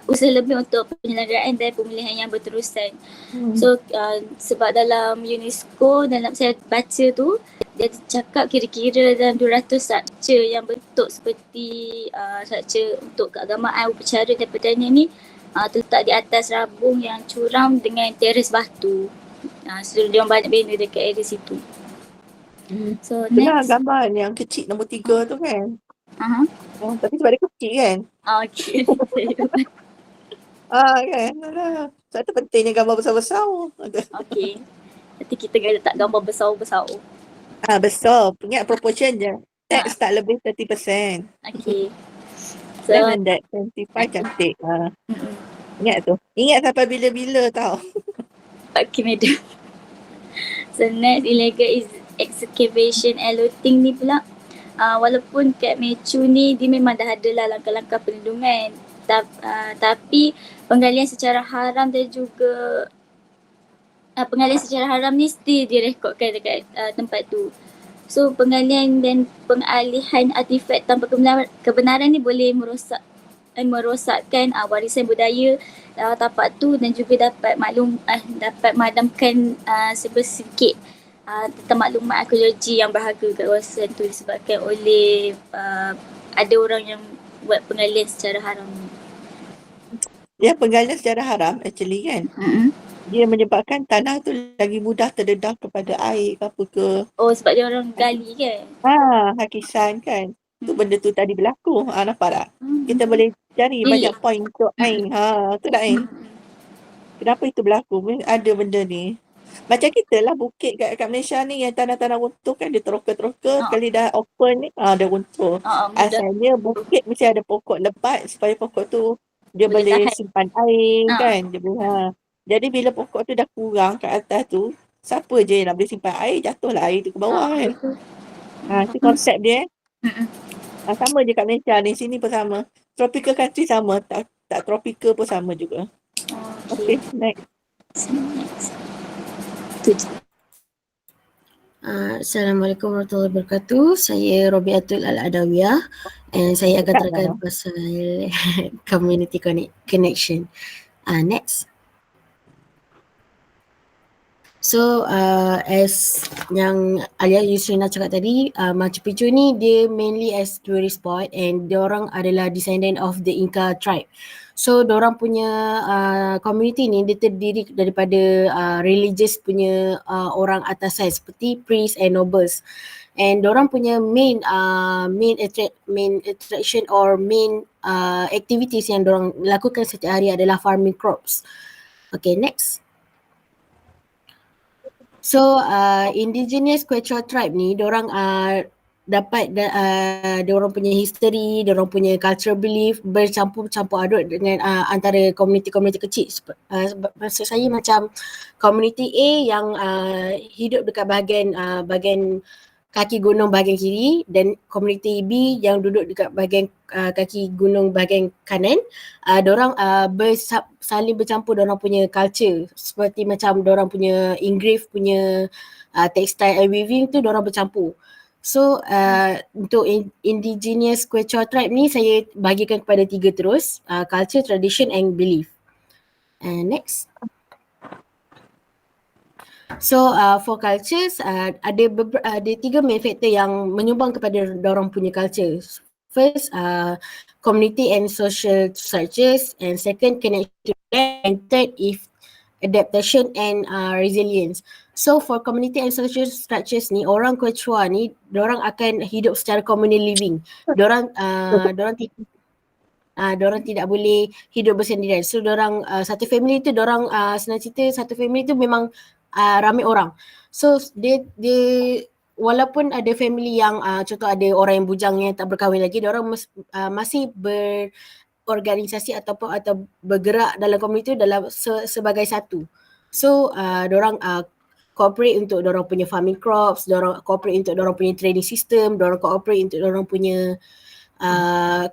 usaha lebih untuk penyelenggaraan dan pemulihan yang berterusan. So sebab dalam UNESCO, dalam saya baca tu, dia cakap kira-kira dalam 200 struktur yang bentuk seperti struktur untuk keagamaan, upacara dan pertanian ni terletak di atas rabung yang curam dengan teres batu. So dia orang banyak bina dekat area situ. So benar next. gambar yang kecil nombor 3 tu kan. Tapi sebab dia kecil kan. Okay. Kan. Sebab tu pentingnya gambar besar-besar. Okay. Nanti kita letak gambar besar-besar. Besar. Ingat proportion je. Text tak lebih 30%. Okay. So, Less than that, 25 cantik. Ingat tu. Ingat sampai bila-bila tau. okay, madam. So next illegal is excavation and looting ni pula. Walaupun kat Mechu ni dia memang dah ada lah langkah-langkah perlindungan. Tapi penggalian secara haram dan juga penggalian secara haram ni still direkodkan dekat tempat tu. So penggalian dan pengalihan artifak tanpa kebenaran ni boleh merosakkan warisan budaya tapak tu dan juga dapat madamkan sedikit tentang maklumat arkeologi yang berharga kat kawasan tu disebabkan oleh ada orang yang buat penggalian secara haram. Ya, penggalian secara haram actually kan. Dia menyebabkan tanah tu lagi mudah terdedah kepada air ke apa ke. Oh, sebab dia orang gali kan? Hakisan kan. Tu benda tu tadi berlaku. Nampak tak? Kita boleh cari banyak point untuk Ain. Tu tak Ain? Kenapa itu berlaku? Ada benda ni. Macam kita lah bukit kat Malaysia ni yang tanah-tanah runtuh kan dia teroka-teroka. Sekali dah open ni, dia runtuh. Asalnya bukit mesti ada pokok lebat supaya pokok tu dia boleh simpan air kan. Dia boleh, jadi bila pokok tu dah kurang kat atas tu, siapa je yang nak boleh simpan air, jatuhlah air tu ke bawah kan. Itu konsep dia. Sama je kat Malaysia ni, sini pun sama. Tropical country sama, tak tropical pun sama juga. Okay, next. Assalamualaikum warahmatullahi wabarakatuh. Saya Robiatul Al-Adawiyah and saya akan terangkan pasal community connection. Next. So as yang Alia Yusrina cakap tadi, Machu Picchu ni dia mainly as tourist spot and diorang adalah descendant of the Inca tribe. So diorang punya community ni dia terdiri daripada religious punya orang atasan seperti priests and nobles. And diorang punya main attraction or main activities yang diorang lakukan setiap hari adalah farming crops. Okay, next. So indigenous Quechua tribe ni diorang dapat diorang punya history, diorang punya cultural belief bercampur-campur aduk dengan antara komuniti-komuniti kecil. Maksud saya macam komuniti A yang hidup dekat bahagian kaki gunung bahagian kiri dan komuniti B yang duduk dekat bahagian kaki gunung bahagian kanan. Diorang saling bercampur diorang punya culture, seperti macam diorang punya engrave punya textile and weaving tu diorang bercampur. So untuk indigenous Quechua tribe ni saya bagikan kepada 3 terus, culture, tradition and belief. And next. So for cultures ada 3 main factor yang menyumbang kepada diorang punya culture. First, community and social structures, and second, connection, and third, adaptation and resilience. So for community and social structures ni, orang Quechua ni, diorang akan hidup secara communal living. Diorang tidak boleh hidup bersendirian. So diorang satu family tu, diorang senang cerita satu family tu memang ramai orang. So dia walaupun ada family yang contoh ada orang yang bujang yang tak berkahwin lagi, diorang masih berorganisasi atau bergerak dalam komuniti dalam sebagai satu. So diorang cooperate untuk diorang punya farming crops, diorang cooperate untuk diorang punya training system, diorang cooperate untuk diorang punya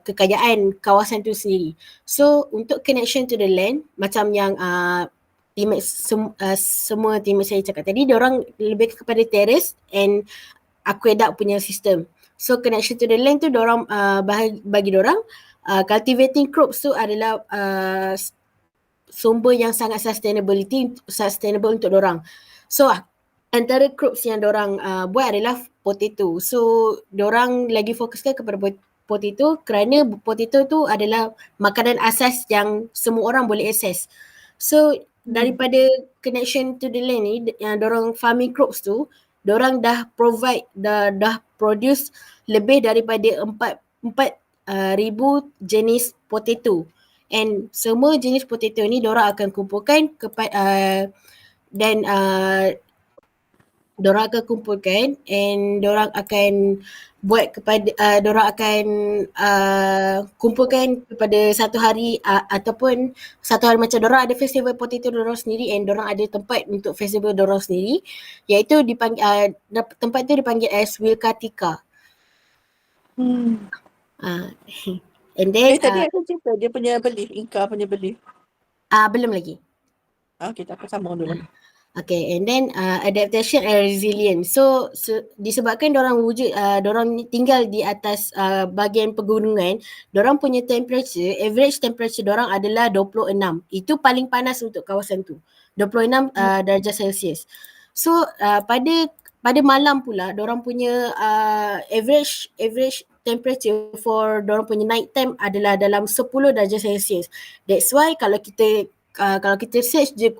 kekayaan kawasan tu sendiri. So untuk connection to the land, macam yang semua teammate saya cakap tadi, diorang lebih kepada terrace and aqueduct punya sistem. So connection to the land tu diorang bagi diorang cultivating crops tu adalah sumber yang sangat sustainable untuk diorang. So antara crops yang diorang buat adalah potato. So diorang lagi fokuskan kepada potato kerana potato tu adalah makanan asas yang semua orang boleh akses. So daripada connection to the land ni yang diorang farming crops tu, diorang dah produce lebih daripada 4,000 jenis potato. And semua jenis potato ni diorang akan kumpulkan dan Diorang akan kumpulkan and diorang akan buat kepada diorang akan kumpulkan kepada satu hari ataupun satu hari macam diorang ada festival potato diorang sendiri and diorang ada tempat untuk festival diorang sendiri, iaitu dipanggil tempat tu dipanggil as Wilkatika. And then Tadi aku cerita dia punya belief, Inka punya belief. belum lagi. Okay, tak apa, sambung dulu. Okay, and then adaptation and resilience. So disebabkan dorang dorang tinggal di atas bahagian pegunungan, dorang punya temperature, average temperature dorang adalah 26. Itu paling panas untuk kawasan tu. 26 darjah Celsius. So pada malam pula dorang punya average temperature for dorang punya night time adalah dalam 10 darjah Celsius. That's why kalau kita search je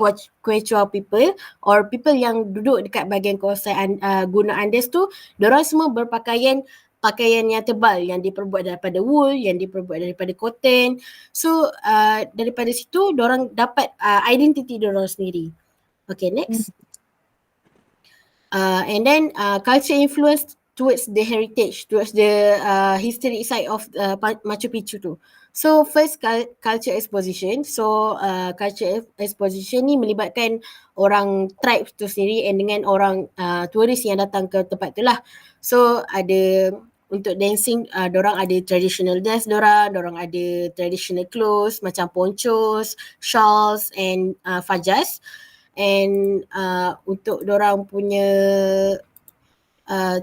Quechua people or people yang duduk dekat bahagian kawasan Gunung Andes tu, diorang semua berpakaian yang tebal yang diperbuat daripada wool, yang diperbuat daripada cotton. So daripada situ diorang dapat identiti diorang sendiri. Okay, next. And then culture influence towards the heritage, towards the history side of Machu Picchu tu. So first culture exposition. So culture exposition ni melibatkan orang tribe tu sendiri and dengan orang turis yang datang ke tempat tu lah. So ada untuk dancing, dorang ada traditional dance dorang ada traditional clothes macam ponchos, shawls and fajas. And untuk dorang punya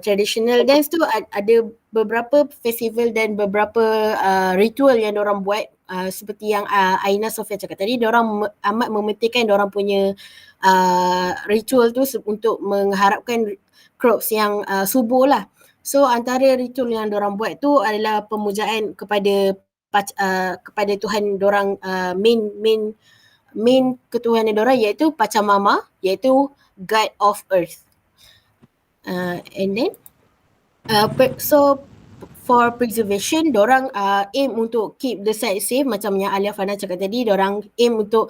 traditional dance tu ada beberapa festival dan beberapa ritual yang dorang buat, seperti yang Aina Sofia cakap tadi, dorang amat mementingkan dorang punya ritual tu untuk mengharapkan crops yang subur lah. So antara ritual yang dorang buat tu adalah pemujaan kepada Tuhan dorang, main ketuhanan dorang iaitu Pachamama, iaitu God of Earth. And then so for preservation, dorang aim untuk keep the site safe, macam yang Alia Fana cakap tadi, dorang aim untuk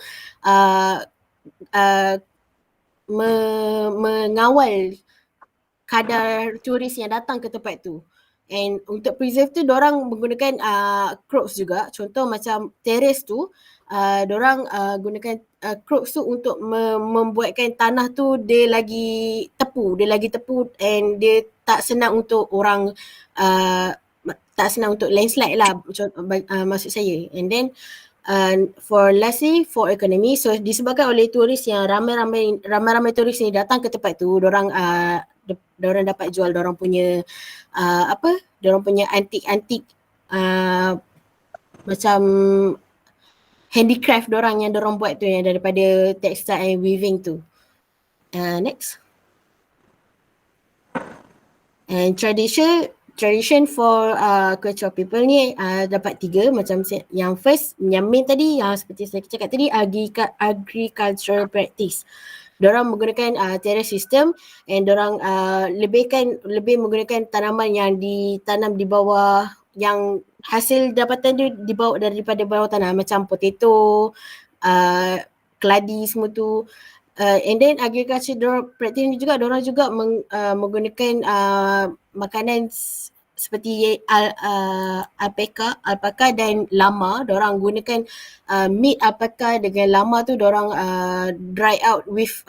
mengawal kadar turis yang datang ke tempat tu. And untuk preserve tu dorang menggunakan crops juga. Contoh macam terrace tu, dorang gunakan crops tu untuk membuatkan tanah tu dia lagi tepu and dia tak senang untuk orang tak senang untuk landslide lah, maksud saya. And then for lastly, for economy, so disebabkan oleh turis yang ramai-ramai turis ni datang ke tempat tu, dorang dapat jual dorang punya dorang punya antik-antik macam handicraft dorang yang dorang buat tu, yang daripada textile and weaving tu. Next. And tradition for Quechua people ni dapat 3 macam yang first, yang main tadi, yang seperti saya cakap tadi, agricultural practice. Dorang menggunakan terrace system and dorang lebih menggunakan tanaman yang ditanam di bawah, yang hasil dapatan dia dibawa daripada bawah tanah, macam potato, keladi semua tu. And then agriculture practice ni juga, dorang juga menggunakan makanan seperti alpaka dan lama. Dorang gunakan meat alpaka dengan lama tu dorang dry out with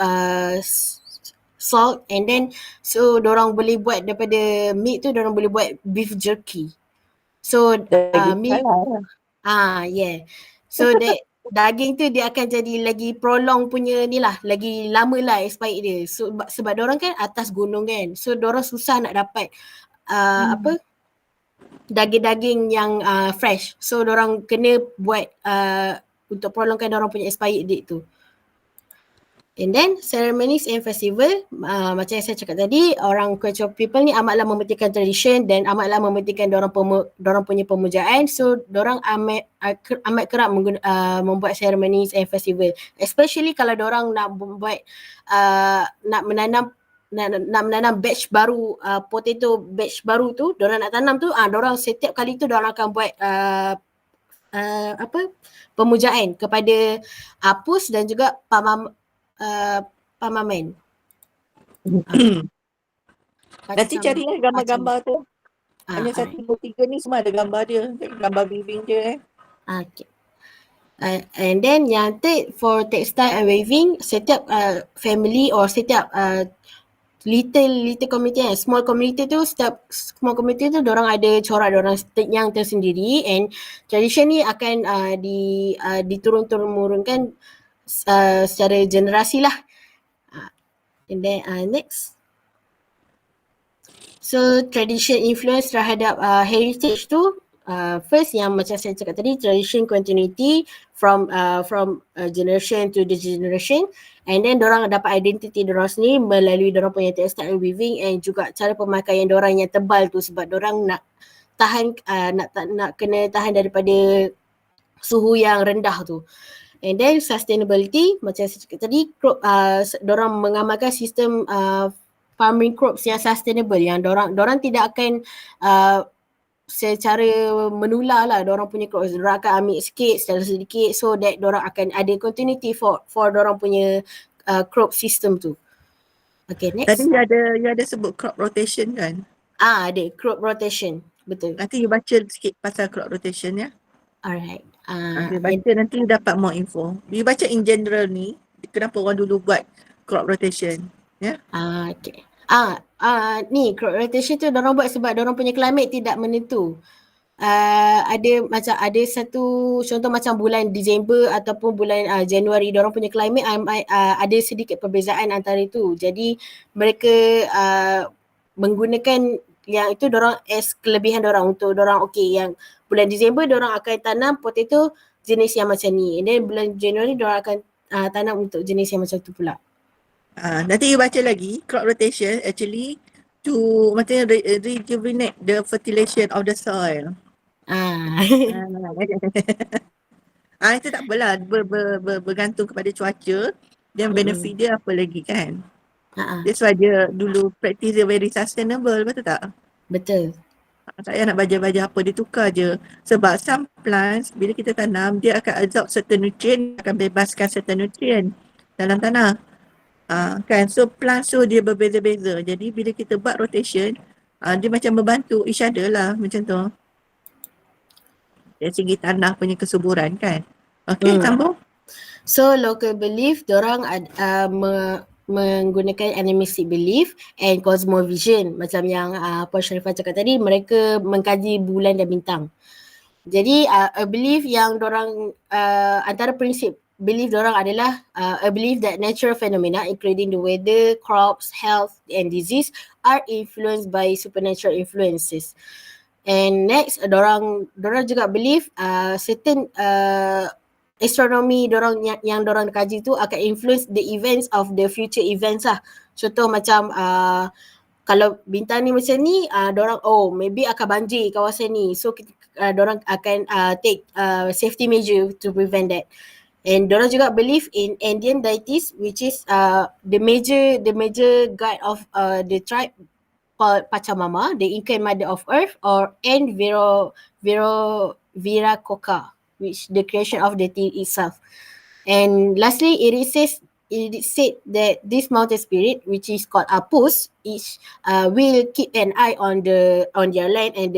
salt, and then so dorang boleh buat daripada meat tu, dorang boleh buat beef jerky. So meat yeah. So that daging tu dia akan jadi lagi prolong punya ni lah, lagi lama lah expired dia. So sebab dorang kan atas gunung kan, so dorang susah nak dapat daging-daging yang fresh. So dorang kena buat untuk prolongkan dorang punya expired date tu. And then ceremonies and festival, macam yang saya cakap tadi, orang Quechua people ni amatlah mementingkan tradition dan amatlah mementingkan dorang punya pemujaan. So dorang amat kerap membuat ceremonies and festival, especially kalau dorang nak buat nak menanam batch baru, potato batch baru tu, dorang nak tanam tu, dorang setiap kali tu dorang akan buat pemujaan kepada Apus dan juga Pamamen. Nanti cari gambar-gambar tu. Hanya alright. 1, 2, 3 ni semua ada gambar dia. Gambar weaving dia. Okay. And then yang third for textile and weaving, setiap family or setiap little community, small community tu, setiap small community tu dorang ada corak dorang yang tersendiri, and tradition ni akan diturun-turunkan secara generasi lah. And then next. So tradition influence terhadap heritage tu, first yang macam saya cakap tadi, tradition continuity from generation to the generation, and then dorang dapat identity dorang sendiri melalui dorang punya textile and weaving, and juga cara pemakaian dorang yang tebal tu, sebab dorang nak tahan nak kena tahan daripada suhu yang rendah tu. And then sustainability, macam saya cakap tadi, dorang mengamalkan sistem farming crops yang sustainable, yang dorang tidak akan secara menular lah dorang punya crops. Dorang akan ambil sikit secara sedikit, so that dorang akan ada continuity for dorang punya crop system tu. Okay, next. Tadi you ada sebut crop rotation kan? Ada crop rotation, betul. Nanti you baca sikit pasal crop rotation ya. Alright. You baca nanti you dapat more info. You baca in general ni, kenapa orang dulu buat crop rotation. Ya? Okay. Ni crop rotation tu dorang buat sebab dorang punya climate tidak menentu. Ada satu contoh macam bulan Disember ataupun bulan Januari, dorang punya climate ada sedikit perbezaan antara itu. Jadi mereka menggunakan yang itu dorang as kelebihan dorang untuk dorang, okay, yang bulan Disember dorang akan tanam potato jenis yang macam ni, and then bulan Januari dorang akan tanam untuk jenis yang macam tu pula. Nanti you baca lagi, crop rotation actually to macam rejuvenate the fertilization of the soil. Itu tak apalah, bergantung kepada cuaca dan benefit dia apa lagi kan. That's why dia dulu practice dia very sustainable, betul tak? Betul. Tak payah nak baja-baja apa, dia tukar je. Sebab some plants bila kita tanam, dia akan absorb certain nutrient, akan bebaskan certain nutrient dalam tanah. Kan, so plants tu dia berbeza-beza. Jadi bila kita buat rotation, dia macam membantu each other lah, macam tu. Dari segi tanah punya kesuburan kan. Okay, sambung. So local belief, dorang menggunakan animistic belief and cosmovision, macam yang Puan Sharifah cakap tadi, mereka mengkaji bulan dan bintang. Jadi a belief yang dorang antara prinsip belief dorang adalah a belief that natural phenomena including the weather, crops, health and disease are influenced by supernatural influences. And next, dorang juga believe certain astronomy dorang yang dorang kaji tu akan influence the events of the future events lah. Contoh macam kalau bintang ni macam ni, dorang maybe akan banjir kawasan ni, so dorang akan take safety measure to prevent that. And dorang juga believe in Indian deities, which is the major god of the tribe called Pachamama, the Incan mother of earth, and Viracocha, which the creation of the thing itself. And lastly, it is said that this mountain spirit, which is called Apus, will keep an eye on their land and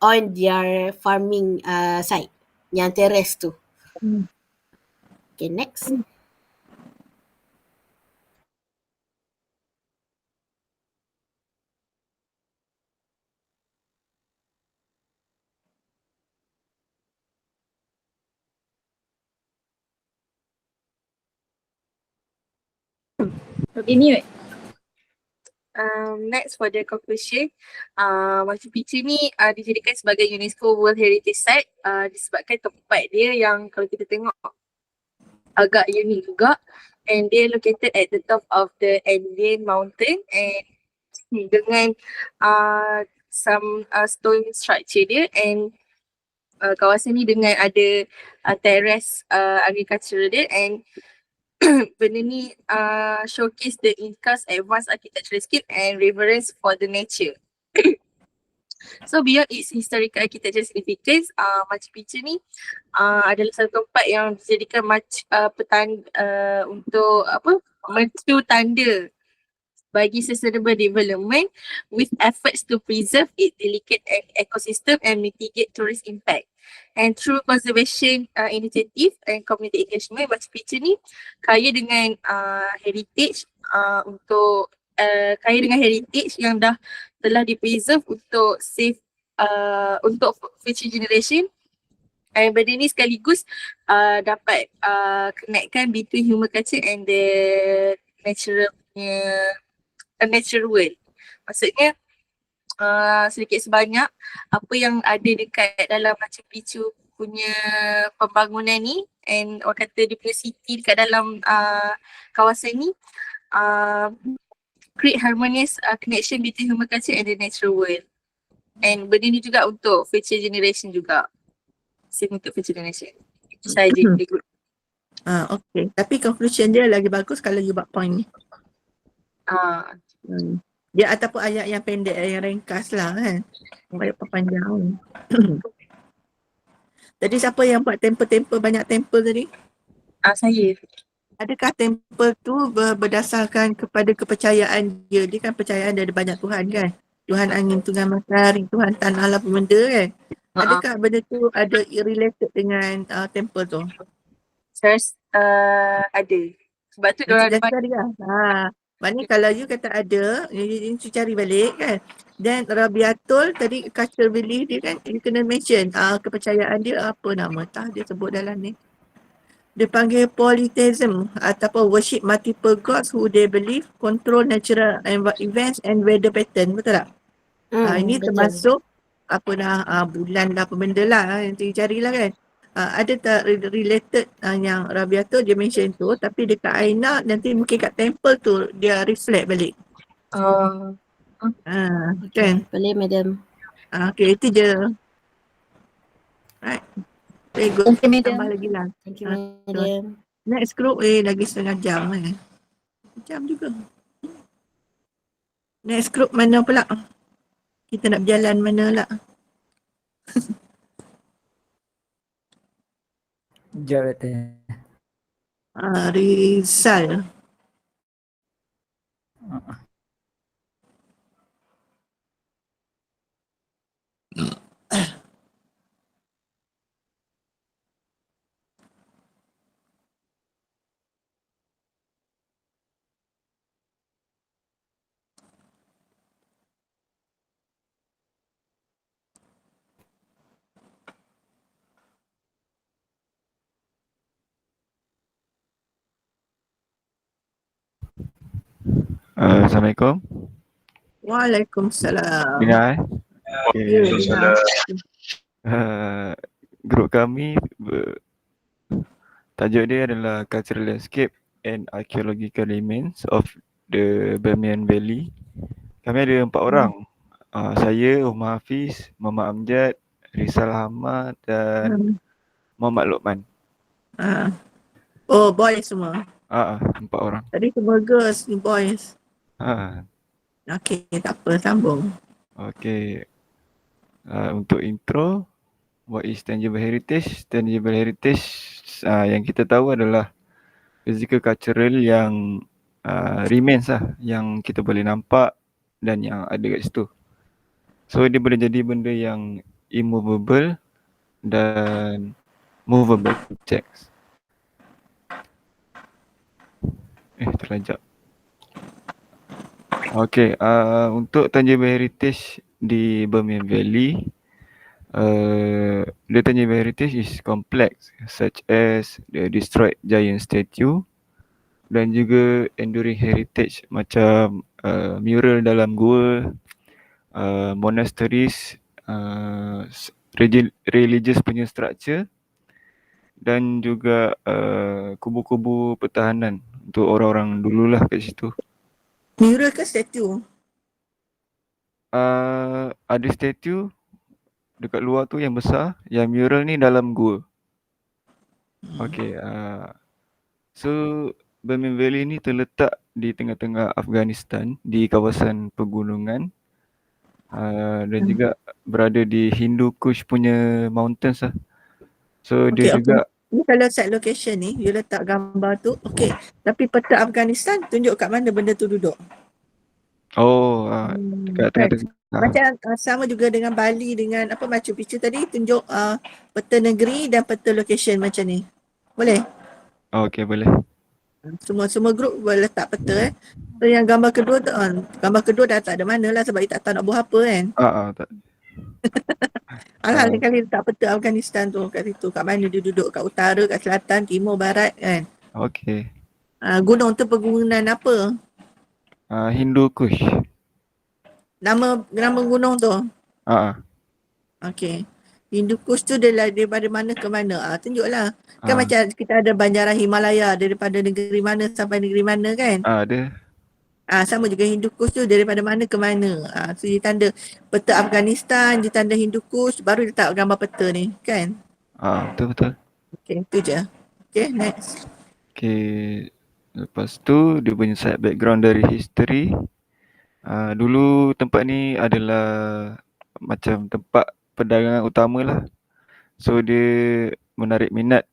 on their farming site, yang terrace tu. Okay, next. Okay, mute. Next for the conclusion, Machu Picchu ni dijadikan sebagai UNESCO World Heritage Site disebabkan tempat dia yang kalau kita tengok agak unik juga, and dia located at the top of the Andean Mountain, and dengan some stone structure dia, and kawasan ni dengan ada terrace agricultural dia, and benda ni showcase the Incas advanced architectural skill and reverence for the nature. So beyond its historical architecture significance, Machu Picchu ni adalah satu tempat yang dijadikan untuk mercu tanda bagi sustainable development with efforts to preserve its delicate ecosystem and mitigate tourist impact. And through conservation initiative and community engagement, Machu Picchu ni kaya dengan heritage kaya dengan heritage yang telah di-preserve untuk save untuk future generation. And benda ni sekaligus dapat connectkan between human culture and the natural world. Maksudnya sedikit sebanyak apa yang ada dekat dalam Machu Picchu punya pembangunan ni, and orang kata dia punya city dekat dalam kawasan ni create harmonious connection between human culture and the natural world. And benda ni juga untuk future generation juga. Same untuk future generation. Itu sahaja. Okay. Tapi conclusion dia lagi bagus kalau you buat point ni. Dia ataupun ayat yang pendek, yang ringkas lah kan. Banyak panjang. Tadi siapa yang buat temple banyak temple tadi? Saya. Adakah temple tu berdasarkan kepada kepercayaan dia? Dia kan percayaan dia ada banyak Tuhan kan? Tuhan angin, Tuhan matahari, Tuhan tanah lah benda kan? Adakah benda tu ada related dengan temple tu? Saya ada. Sebab tu diorang dah cari lah. Maknanya kalau you kata ada, you cari balik kan. Then Rabiatul tadi cultural belief dia kan, you kena mention kepercayaan dia apa nama dia sebut dalam ni. Dia panggil polytheism ataupun worship multiple gods who they believe control natural events and weather pattern, betul tak? Ini betul. Termasuk bulan lah apa benda lah yang you carilah kan. Ada tak related yang Rabiatul dia mention tu, tapi dekat Aina nanti mungkin kat temple tu dia reflect balik. Kan? Boleh madam. Okay, itu je. Right. Very good. Thank you, madam. Tambah lagi lah. Thank you madam. Next group lagi setengah jam jam juga. Next group mana pula? Kita nak berjalan mana lah? Jawatan. Rizal. Assalamualaikum. Waalaikumsalam. Dengar okay. Grup kami tajuk dia adalah Cultural Landscape and Archaeological Remains of the Bermian Valley. Kami ada 4 orang. Saya, Umar Hafiz, Muhammad Amjad, Rizal Ahmad dan Muhammad Lokman. Oh, boys semua. 4 orang. Tadi semua girls ni boys. Okay, tak apa, sambung. Okay. Untuk intro, what is tangible heritage? Tangible heritage yang kita tahu adalah physical cultural yang remains lah, yang kita boleh nampak dan yang ada kat situ. So dia boleh jadi benda yang immovable dan movable objects. Terlajak. Okay, untuk tangible heritage di Bermian Valley, the tangible heritage is complex, such as the destroyed giant statue dan juga enduring heritage macam mural dalam gua, monasteries, religious punya structure dan juga kubu-kubu pertahanan untuk orang-orang dululah kat situ. Mural ke statue? Ada statue dekat luar tu yang besar, yang mural ni dalam gua. Okay, so Bermian Valley ni terletak di tengah-tengah Afghanistan di kawasan pegunungan dan juga berada di Hindu Kush punya mountains lah. So dia juga Ni kalau site location ni, you letak gambar tu, okey. Tapi peta Afghanistan tunjuk kat mana benda tu duduk. Oh, dekat Kan? tengah-tengah. Macam sama juga dengan Bali dengan apa Machu Picchu tadi, tunjuk peta negeri dan peta location macam ni. Boleh? Oh, okey, boleh. Semua grup boleh letak peta. So yang gambar kedua tu, gambar kedua dah tak ada mana lah sebab dia tak tahu nak buat apa kan. Tak. Alhal kali letak peta Afghanistan tu kat situ, kat mana dia duduk, kat utara, kat selatan, timur, barat kan. Okey. Gunung tu pegunungan apa? Hindu Kush. Nama gunung tu. Okey. Hindu Kush tu daripada mana ke mana? Tunjuklah. Kan macam kita ada banjaran Himalaya daripada negeri mana sampai negeri mana kan? Ada. Sama juga Hindu Kush tu daripada mana ke mana. So dia tanda peta Afghanistan, dia tanda Hindu Kush, baru dia letak gambar peta ni kan? Betul. Okey, tu je. Okey, next. Okey. Lepas tu dia punya side background dari history. Dulu tempat ni adalah macam tempat perdagangan utama lah. So dia menarik minat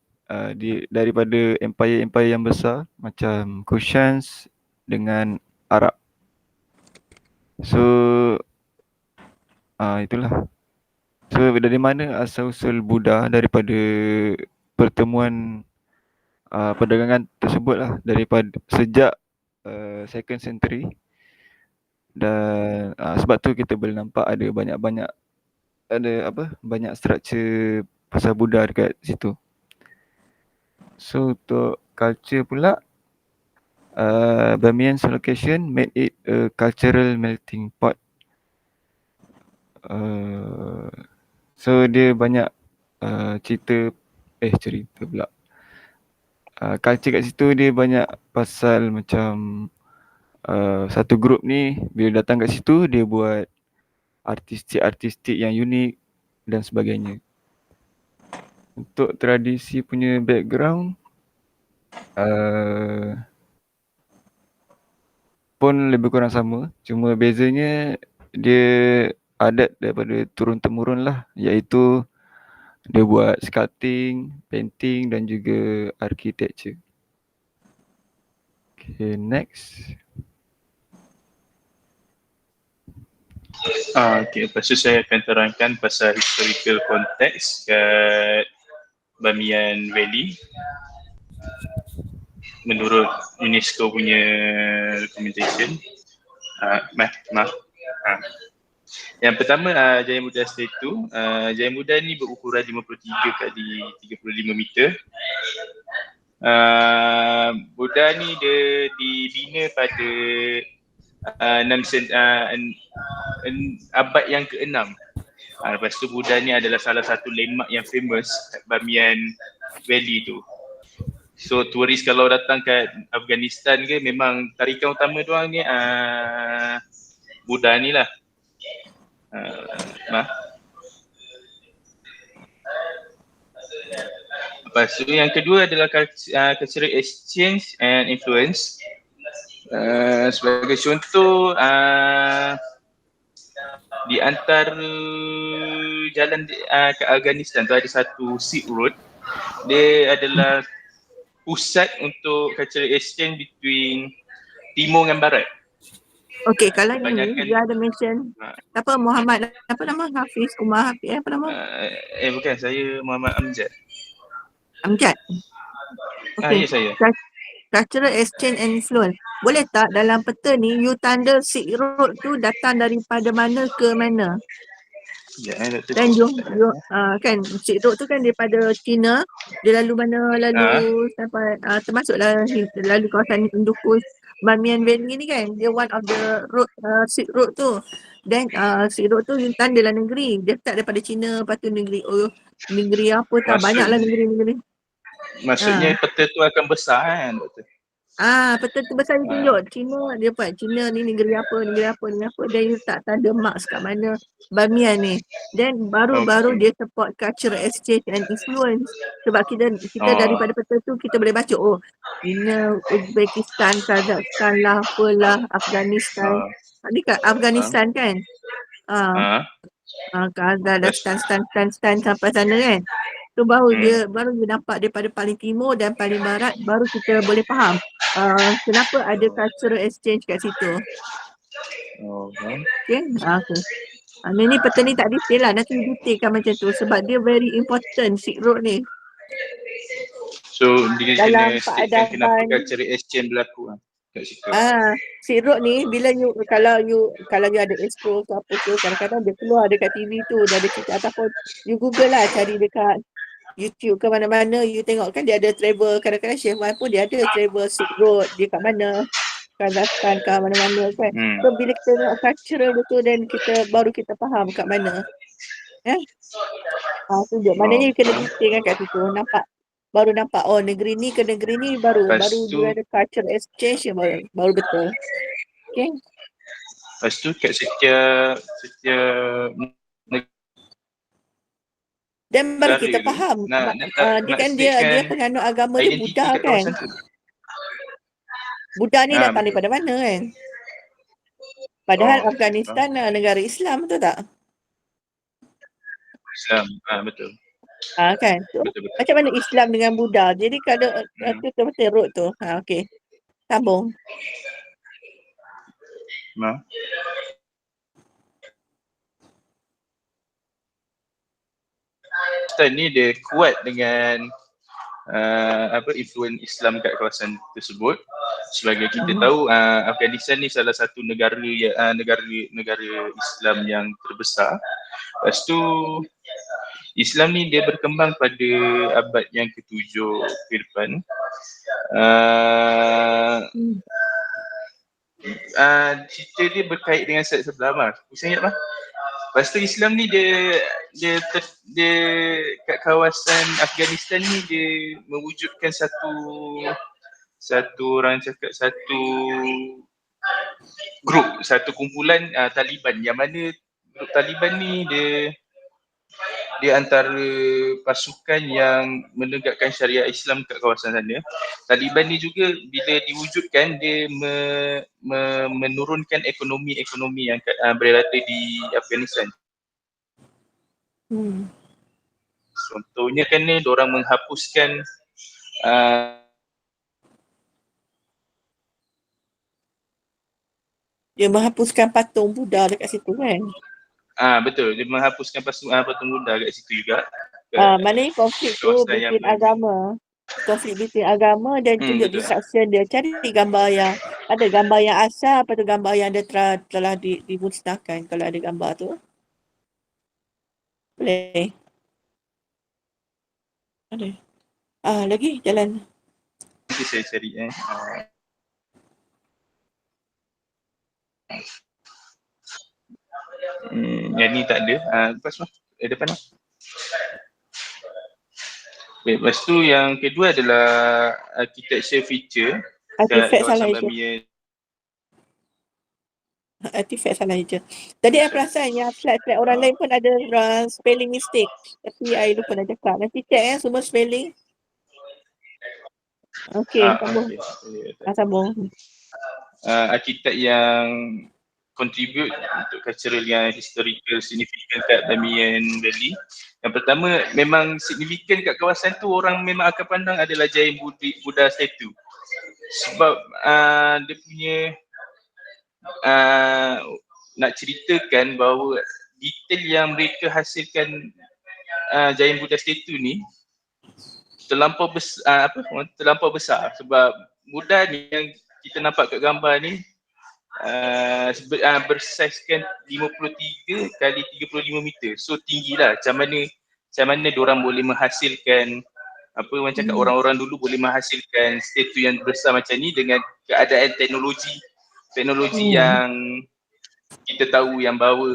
daripada empire-empire yang besar macam Kushans dengan Arab. So itulah. So dari mana asal-usul Buddha daripada pertemuan perdagangan tersebut lah, daripada sejak 2nd century. Dan sebab tu kita boleh nampak ada banyak struktur pasal Buddha dekat situ. So untuk culture pula, Bamiyan's location made it a cultural melting pot. So dia banyak cerita pula. Culture kat situ dia banyak pasal macam satu grup ni bila datang kat situ dia buat artistik yang unik dan sebagainya. Untuk tradisi punya background pun lebih kurang sama, cuma bezanya dia adat daripada turun-temurun lah, iaitu dia buat sculpting, painting dan juga architecture. Okay, next. Okay, lepas tu saya akan terangkan pasal historical context kat Bamiyan Valley menurut UNESCO punya recommendation. Yang pertama, Jaya Buddha Statue. Jaya Buddha ni berukuran 53 kali 35 meter. Buddha ni dia dibina pada abad yang ke-6. Lepas tu Buddha ni adalah salah satu landmark yang famous kat Bamiyan Valley tu. So turis kalau datang kat Afghanistan ke, memang tarikan utama diorang ni Buddha ni lah. Lepas tu yang kedua adalah cultural exchange and influence. Sebagai contoh, di antara jalan ke Afghanistan tu ada satu Silk Road. Dia adalah pusat untuk cultural exchange between timur dan barat. Okey, kalau ni dia ada mention Muhammad, apa nama? Hafiz Umar Hafiz, apa nama? Bukan, saya Muhammad Amjad. Amjad? Ya, saya. Cultural exchange and influence. Boleh tak dalam peta ni you tanda Silk Road tu datang daripada mana ke mana? Dan kan Silk Road tu kan daripada China, dia lalu mana, lalu sampai termasuklah lalu kawasan Hindu Kush, Bamiyan Valley ni kan, dia one of the road, Silk Road tu. Dan Silk Road tu tandalah negeri, dia start daripada China, lepas tu negeri apa tak, banyaklah negeri-negeri. Maksudnya peta tu akan besar kan, Doktor? Peta tu besar dia tunjuk China, dia buat China ni negeri apa, dan dia tak tanda marks kat mana Bamiyan ni. Dan baru-baru dia support cultural exchange and influence. Sebab kita daripada peta tu kita boleh baca, China, Uzbekistan, Kazakhstan lah, apalah, Afghanistan. Ni kat Afghanistan kan? Kazakhstan, stan sampai sana kan? So baru dia nampak daripada paling timur dan paling barat, baru kita boleh faham kenapa ada cultural exchange kat situ. Okay. Okay. Ni peta ni tak detail lah, nanti detailkan macam tu sebab dia very important Silk Road ni. So dia Dalam kena statekan kenapa peradaban cultural exchange berlaku kat situ. Silk Road ni bila kalau you ada expo ke apa ke, kadang-kadang dia keluar dekat TV tu, dia ada cerita, ataupun you Google lah, cari dekat YouTube ke mana-mana, you tengok kan dia ada travel, kadang-kadang Chef Wan pun dia ada travel Silk Road, dia kat mana, Kazakhstan ke mana-mana kan. So bila kita tengok cultural betul, then baru kita faham kat mana. Tunjuk. Maknanya you kena detailkan kat situ, baru nampak negeri ni ke negeri ni baru dia ada cultural exchange yang baru betul. Okay. Lepas tu kat setiap Dan baru kita tu, faham. Dia kan statekan dia penganut agama dia identiti Buddha kat kan. kawasan tu. Buddha ni datang betul. daripada mana kan? Padahal Oh, Afghanistan negara Islam, betul tak? Islam, betul. Kan? So, Betul. macam mana Islam dengan Buddha? Jadi kalau tu betul road tu. Okey. Sambung. Afghanistan ni dia kuat dengan influence Islam kat kawasan tersebut. Sebagai kita tahu, Afghanistan ni salah satu negara Islam yang terbesar. Lepas tu Islam ni dia berkembang pada abad yang ke-7 ke depan. Cerita dia berkait dengan Said Saddam lah. Saya ingat lah. Lepas tu Islam ni dia kat kawasan Afghanistan ni dia mewujudkan satu grup, satu kumpulan Taliban, yang mana grup Taliban ni dia antara pasukan yang menegakkan syariah Islam kat kawasan sana. Taliban ni juga bila diwujudkan dia menurunkan ekonomi yang berada di Afghanistan. Contohnya kan ni diorang menghapuskan dia menghapuskan patung Buddha dekat situ kan. Betul, dia menghapuskan patung Buddha kat situ juga. Maknanya konflik tu between agama. Konflik between agama dan tunjuk destruction dia. Cari gambar yang asal, apa tu gambar yang dia telah dimusnahkan, kalau ada gambar tu. Boleh. Ada. Lagi jalan. Nanti saya cari yang ni tak ada. Lepas tu depan lah. Lepas tu yang kedua adalah architecture feature kat kawasan Bamiyan. Artifact salah je. Tadi I perasan yang slide orang lain pun ada spelling mistake. Tapi I lupa nak cakap. Nanti check semua spelling. Okay, sambung. Sambung. Arkitek yang contribute untuk cultural yang historical significant kat Bamiyan Valley. Yang pertama, memang signifikan kat kawasan tu, orang memang akan pandang adalah Giant Buddha statue. Sebab dia punya nak ceritakan bahawa detail yang mereka hasilkan Giant Buddha statue ni terlampau besar, sebab Buddha ni yang kita nampak kat gambar ni bersaizkan 53 kali 35 meter. So tinggilah. Macam mana diorang boleh menghasilkan orang cakap orang-orang dulu boleh menghasilkan statue yang besar macam ni dengan keadaan teknologi yang kita tahu yang bahawa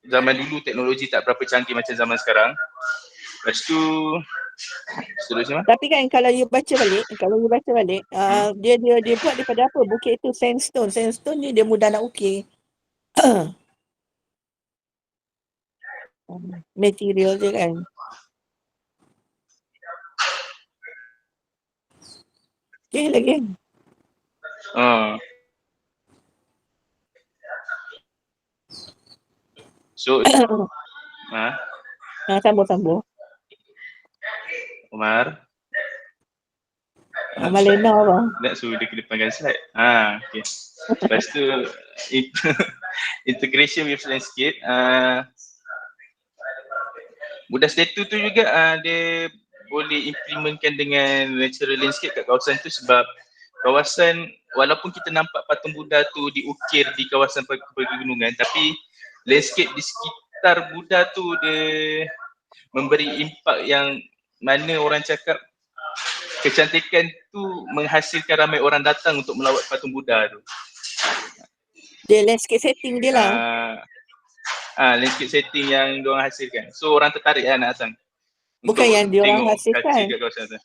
zaman dulu teknologi tak berapa canggih macam zaman sekarang. Lepas tu seterusnya. Tapi kan kalau you baca balik, dia buat daripada apa? Bukit itu sandstone. Sandstone ni dia mudah nak ukir. Material je kan. Okay, lagi. So sambung. Omar. Malena apa? Nak suruh dia ke depankan slide. Okay. Lepas tu integration with landscape. Budak statue tu juga dia boleh implementkan dengan natural landscape kat kawasan tu sebab kawasan, walaupun kita nampak patung Buddha tu diukir di kawasan pegunungan, tapi landscape di sekitar Buddha tu dia memberi impak yang mana orang cakap kecantikan tu menghasilkan ramai orang datang untuk melawat patung Buddha tu. Dia landscape setting dia lah. Landscape setting yang diorang hasilkan. So orang tertarik lah nak datang. Bukan yang diorang tengok hasilkan. culture kat kawasan tu.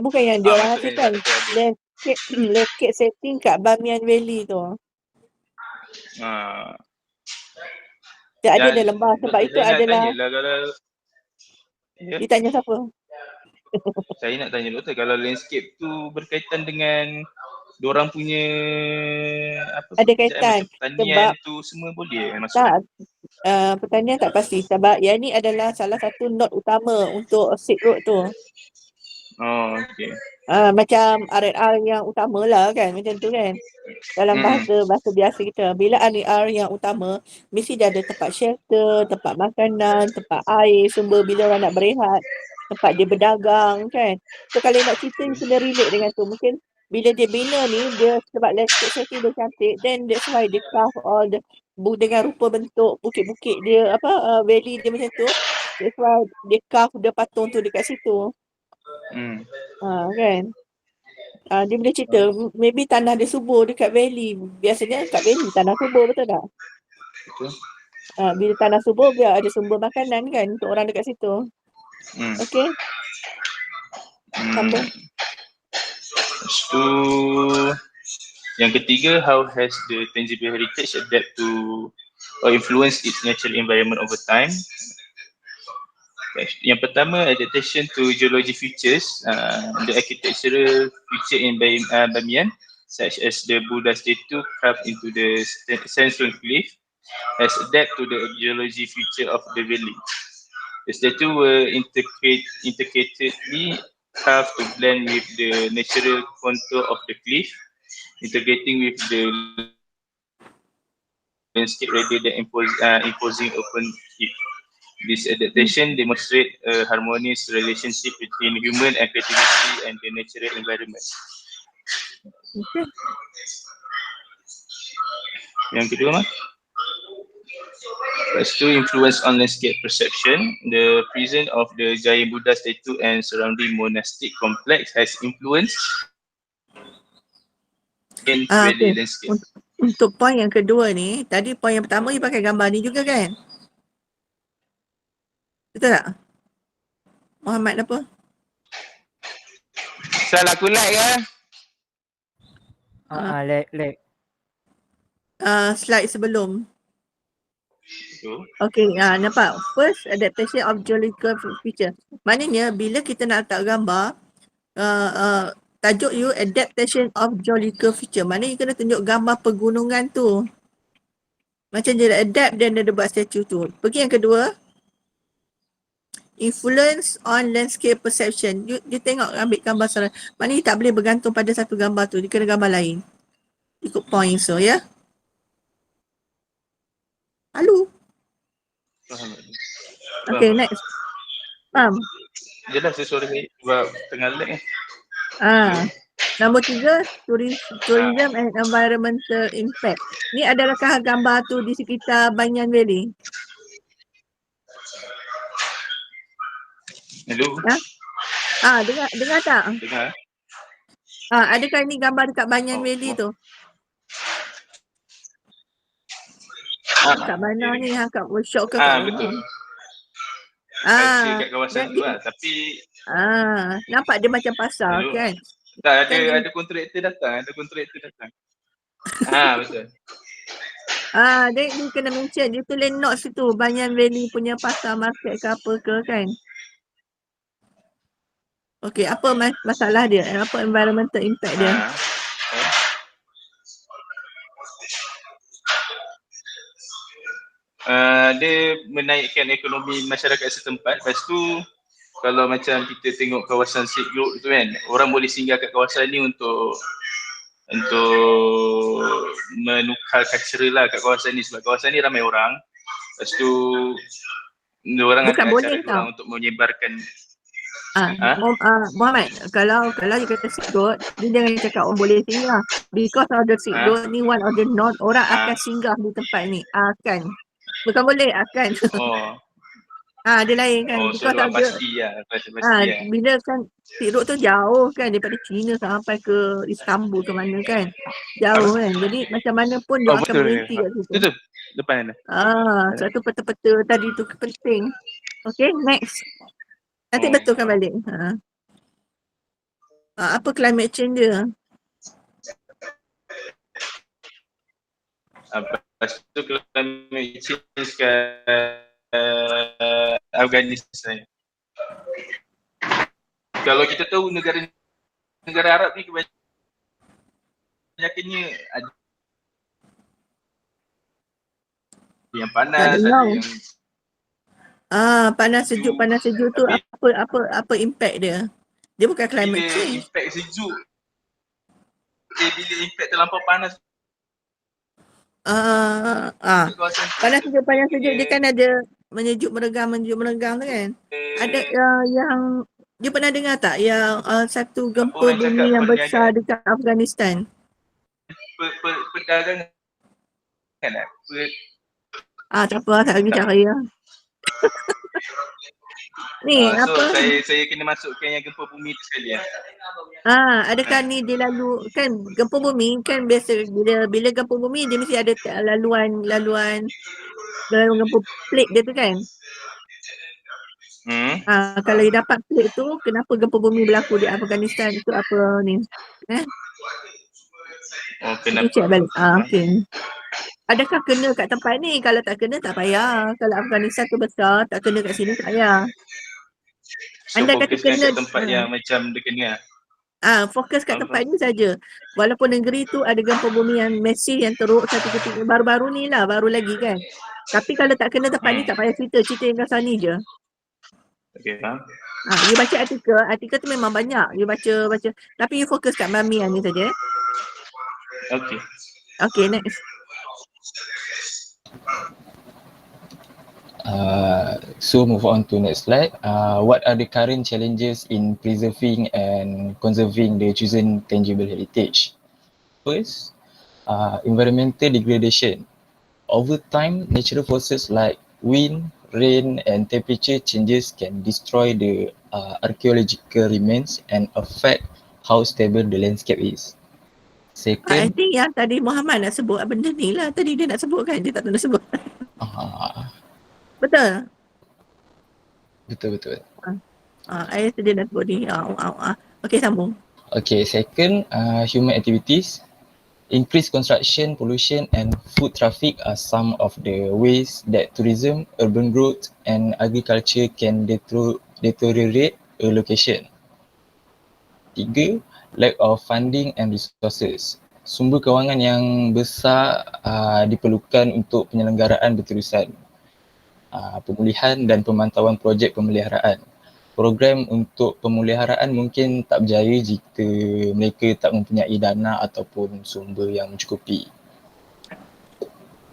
Bukan yang diorang maksudnya hasilkan. Landscape setting kat Bamian Valley tu. Dia ada Dan dalam lembah sebab itu saya nak adalah. tanyalah kalau Dia tanya siapa? Saya nak tanya doktor, kalau landscape tu berkaitan dengan diorang punya Ada kaitan pertanian sebab tu semua boleh masuk? tak, pertanian tak pasti sebab yang ni adalah salah satu node utama untuk Silk Road tu. Okay. Macam R&R yang utama lah kan, macam tu kan. Dalam bahasa biasa kita, bila R&R yang utama, mesti dia ada tempat shelter, tempat makanan, tempat air, sumber bila orang nak berehat, tempat dia berdagang kan. So kalau nak cerita, you kena relate dengan tu. Mungkin bila dia bina ni, dia sebab landscape setting dia cantik, then that's why dia carve all the dengan rupa bentuk bukit-bukit dia, valley dia macam tu. That's why dia carve dia patung tu dekat situ. Kan. Dia boleh cerita, maybe tanah dia subur dekat valley. Biasanya kat valley tanah subur, betul tak? Betul. Bila tanah subur, biar ada sumber makanan kan untuk orang dekat situ. Okay. Sambung. Lepas tu yang ketiga, how has the tangible heritage adapt to or influence its natural environment over time? Yang pertama, adaptation to geologic features. The architectural feature in Bamiyan, such as the Buddha statue carved into the sandstone cliff, has adapted to the geologic feature of the valley. The statue were intricately carved to blend with the natural contour of the cliff, integrating with the landscape rather than imposing open heat. This adaptation demonstrates a harmonious relationship between human and creativity and the natural environment. Okay. Yang kedua, Lepas tu, influence on landscape perception. The presence of the giant Buddha statue and surrounding monastic complex has influenced in valley landscape. Untuk poin yang kedua ni, tadi poin yang pertama you pakai gambar ni juga kan? Betul tak? Muhammad apa? Salah aku like kan? Lag. Slide sebelum. Okay, nampak? First, adaptation of geological feature. Maknanya, bila kita nak letak gambar, tajuk you adaptation of geological feature. Maknanya you kena tunjuk gambar pegunungan tu. Macam dia adapt dan dia buat statue tu. Pergi yang kedua. Influence on landscape perception. You tengok, ambil gambar salah. Maknanya you tak boleh bergantung pada satu gambar tu. Dia kena gambar lain. Ikut point so, ya. Halo. Okay, next. Faham? Jelas suara saya sebab tengah lag ni. Nombor 3, tourism and environmental impact. Ni adalahkah gambar tu di sekitar Banyan Valley? Hello. Dengar tak? Dengar. Adakah ni gambar dekat Banyan Valley tu? Kat mana ni? Kat workshop ke kat mana? Betul. Kat kawasan tu lah. Tapi nampak dia macam pasar kan? Tak, ada kontraktor datang. Betul. Dia kena mention. Dia tulis notes situ. Banyan Valley punya pasar market ke apa ke kan? Okay, apa masalah dia? Apa environmental impact dia? Dia menaikkan ekonomi masyarakat setempat. Lepas tu kalau macam kita tengok kawasan Silk Road tu kan, orang boleh singgah kat kawasan ni untuk menukar cultural lah kat kawasan ni, sebab kawasan ni ramai orang. Lepas tu orang Bukan ada boleh acara tau. orang untuk menyebarkan. Muhammad, kalau dia kata Silk Road, dia jangan cakap orang boleh singgah. Because of the Silk Road ni one of the north, orang akan singgah di tempat ni. Akan. Bukan boleh, akan. Oh, Dia lain kan. so Because orang of the, pasti lah, pasti lah. bila kan Silk Road tu jauh kan daripada China sampai ke Istanbul ke mana kan. Jauh kan. Jadi macam mana pun dia akan Betul. berhenti kat situ. Betul. Depan ada. Satu peta-peta tadi tu penting. Okay, next. Nanti betulkan balik. Apa climate change dia? Lepas tu climate change kat Afghanistan. Kalau kita tahu negara Arab ni kebanyakannya ada yang panas, ada yang panas sejuk tu apa impact dia? Dia bukan climate change. Impact sejuk. Bila impact terlampau panas. Panas sejuk dia kan ada menyejuk meregang tu kan. Ada yang dia pernah dengar tak yang satu gempa bumi yang besar dekat Afghanistan? Perdagangan kan? Tak apa, tak lagi cari lah. Ni So apa? saya kena masukkan yang gempa bumi tu sekali ya. Adakah ni dia lalu kan gempa bumi kan biasa bila gempa bumi dia mesti ada laluan gempa plate dia tu kan. Kalau dia dapat plate tu, kenapa gempa bumi berlaku di Afghanistan itu apa ni? Kenapa? Check balik. Okay. Adakah kena kat tempat ni? Kalau tak kena tak payah. Kalau Afghanistan tu besar, tak kena kat sini tak payah. So fokuskan kat tempat yang macam dia kena. Fokus kat tempat ni saja. Walaupun negeri tu ada gempa bumi yang massive yang teruk satu ketika baru-baru ni lah, baru lagi kan. Tapi kalau tak kena tempat ni tak payah cerita yang kat ni je. Okay, you baca artikel tu memang banyak. You baca. Tapi you fokus kat Bamiyan ni saja. Okay, next. So move on to next slide. What are the current challenges in preserving and conserving the chosen tangible heritage? First, environmental degradation. Over time, natural forces like wind, rain and temperature changes can destroy the archaeological remains and affect how stable the landscape is. Second, I think yang tadi Muhammad nak sebut benda ni lah. Tadi dia nak sebut kan, dia tak nak sebut. Betul? Betul. I rasa dia nak sebut ni. Okay, sambung. Okay, second, human activities. Increased construction, pollution and food traffic are some of the ways that tourism, urban growth and agriculture can deteriorate a location. Tiga, lack of funding and resources. Sumber kewangan yang besar diperlukan untuk penyelenggaraan berterusan, pemulihan dan pemantauan projek pemeliharaan. Program untuk pemeliharaan mungkin tak berjaya jika mereka tak mempunyai dana ataupun sumber yang mencukupi.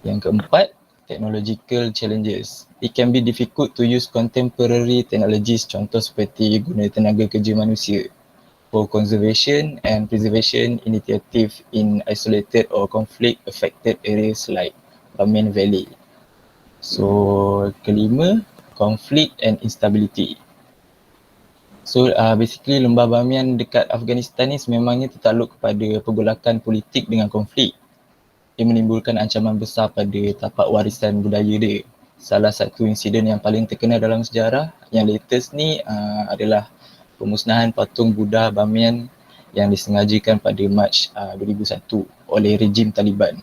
Yang keempat, technological challenges. It can be difficult to use contemporary technologies, contoh seperti guna tenaga kerja manusia, for conservation and preservation initiative in isolated or conflict affected areas like Bamiyan Valley. So kelima, conflict and instability. So basically Lembah Bamiyan dekat Afghanistan ni sememangnya tertakluk kepada pergolakan politik dengan konflik. Ia menimbulkan ancaman besar pada tapak warisan budaya dia. Salah satu insiden yang paling terkenal dalam sejarah yang latest ni adalah pemusnahan patung Buddha Bamiyan yang disengajakan pada Mac 2001 oleh rejim Taliban.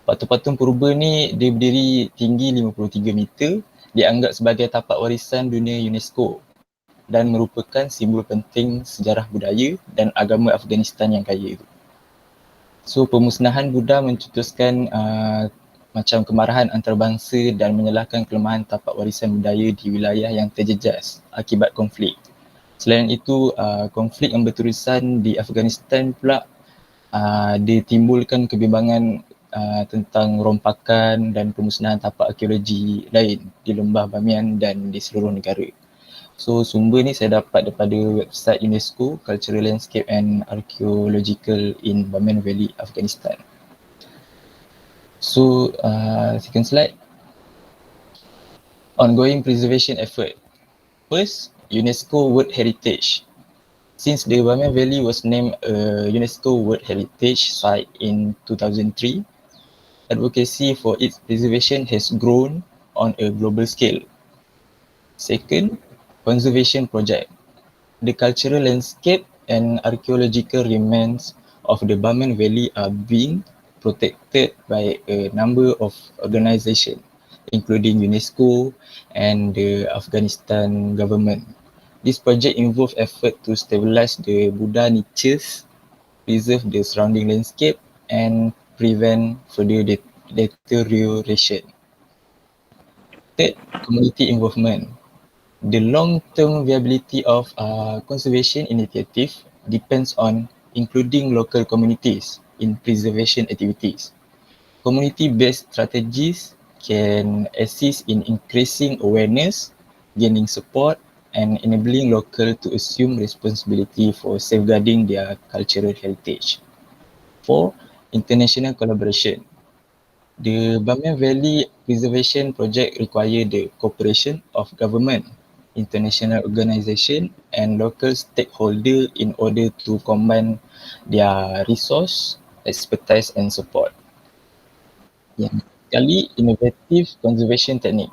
Patung-patung purba ni dia berdiri tinggi 53 meter, dianggap sebagai tapak warisan dunia UNESCO dan merupakan simbol penting sejarah budaya dan agama Afghanistan yang kaya itu. So pemusnahan Buddha mencetuskan macam kemarahan antarabangsa dan menyalahkan kelemahan tapak warisan budaya di wilayah yang terjejas akibat konflik. Selain itu, konflik yang berterusan di Afghanistan pula ditimbulkan kebimbangan tentang rompakan dan pemusnahan tapak arkeologi lain di Lembah Bamian dan di seluruh negara. So sumber ni saya dapat daripada website UNESCO, Cultural Landscape and Archaeological in Bamiyan Valley, Afghanistan. So second slide. Ongoing preservation effort. First, UNESCO World Heritage. Since the Bamiyan Valley was named a UNESCO World Heritage Site in 2003, advocacy for its preservation has grown on a global scale. Second, conservation project. The cultural landscape and archaeological remains of the Bamiyan Valley are being protected by a number of organizations, including UNESCO and the Afghanistan government. This project involves effort to stabilize the Buddha niches, preserve the surrounding landscape, and prevent further deterioration. Third, community involvement. The long-term viability of conservation initiative depends on including local communities in preservation activities. Community-based strategies can assist in increasing awareness, gaining support, and enabling local to assume responsibility for safeguarding their cultural heritage. 4. International collaboration. The Bamiyan Valley Preservation Project require the cooperation of government, international organisation and local stakeholder in order to combine their resource, expertise and support. Yang kali, innovative conservation technique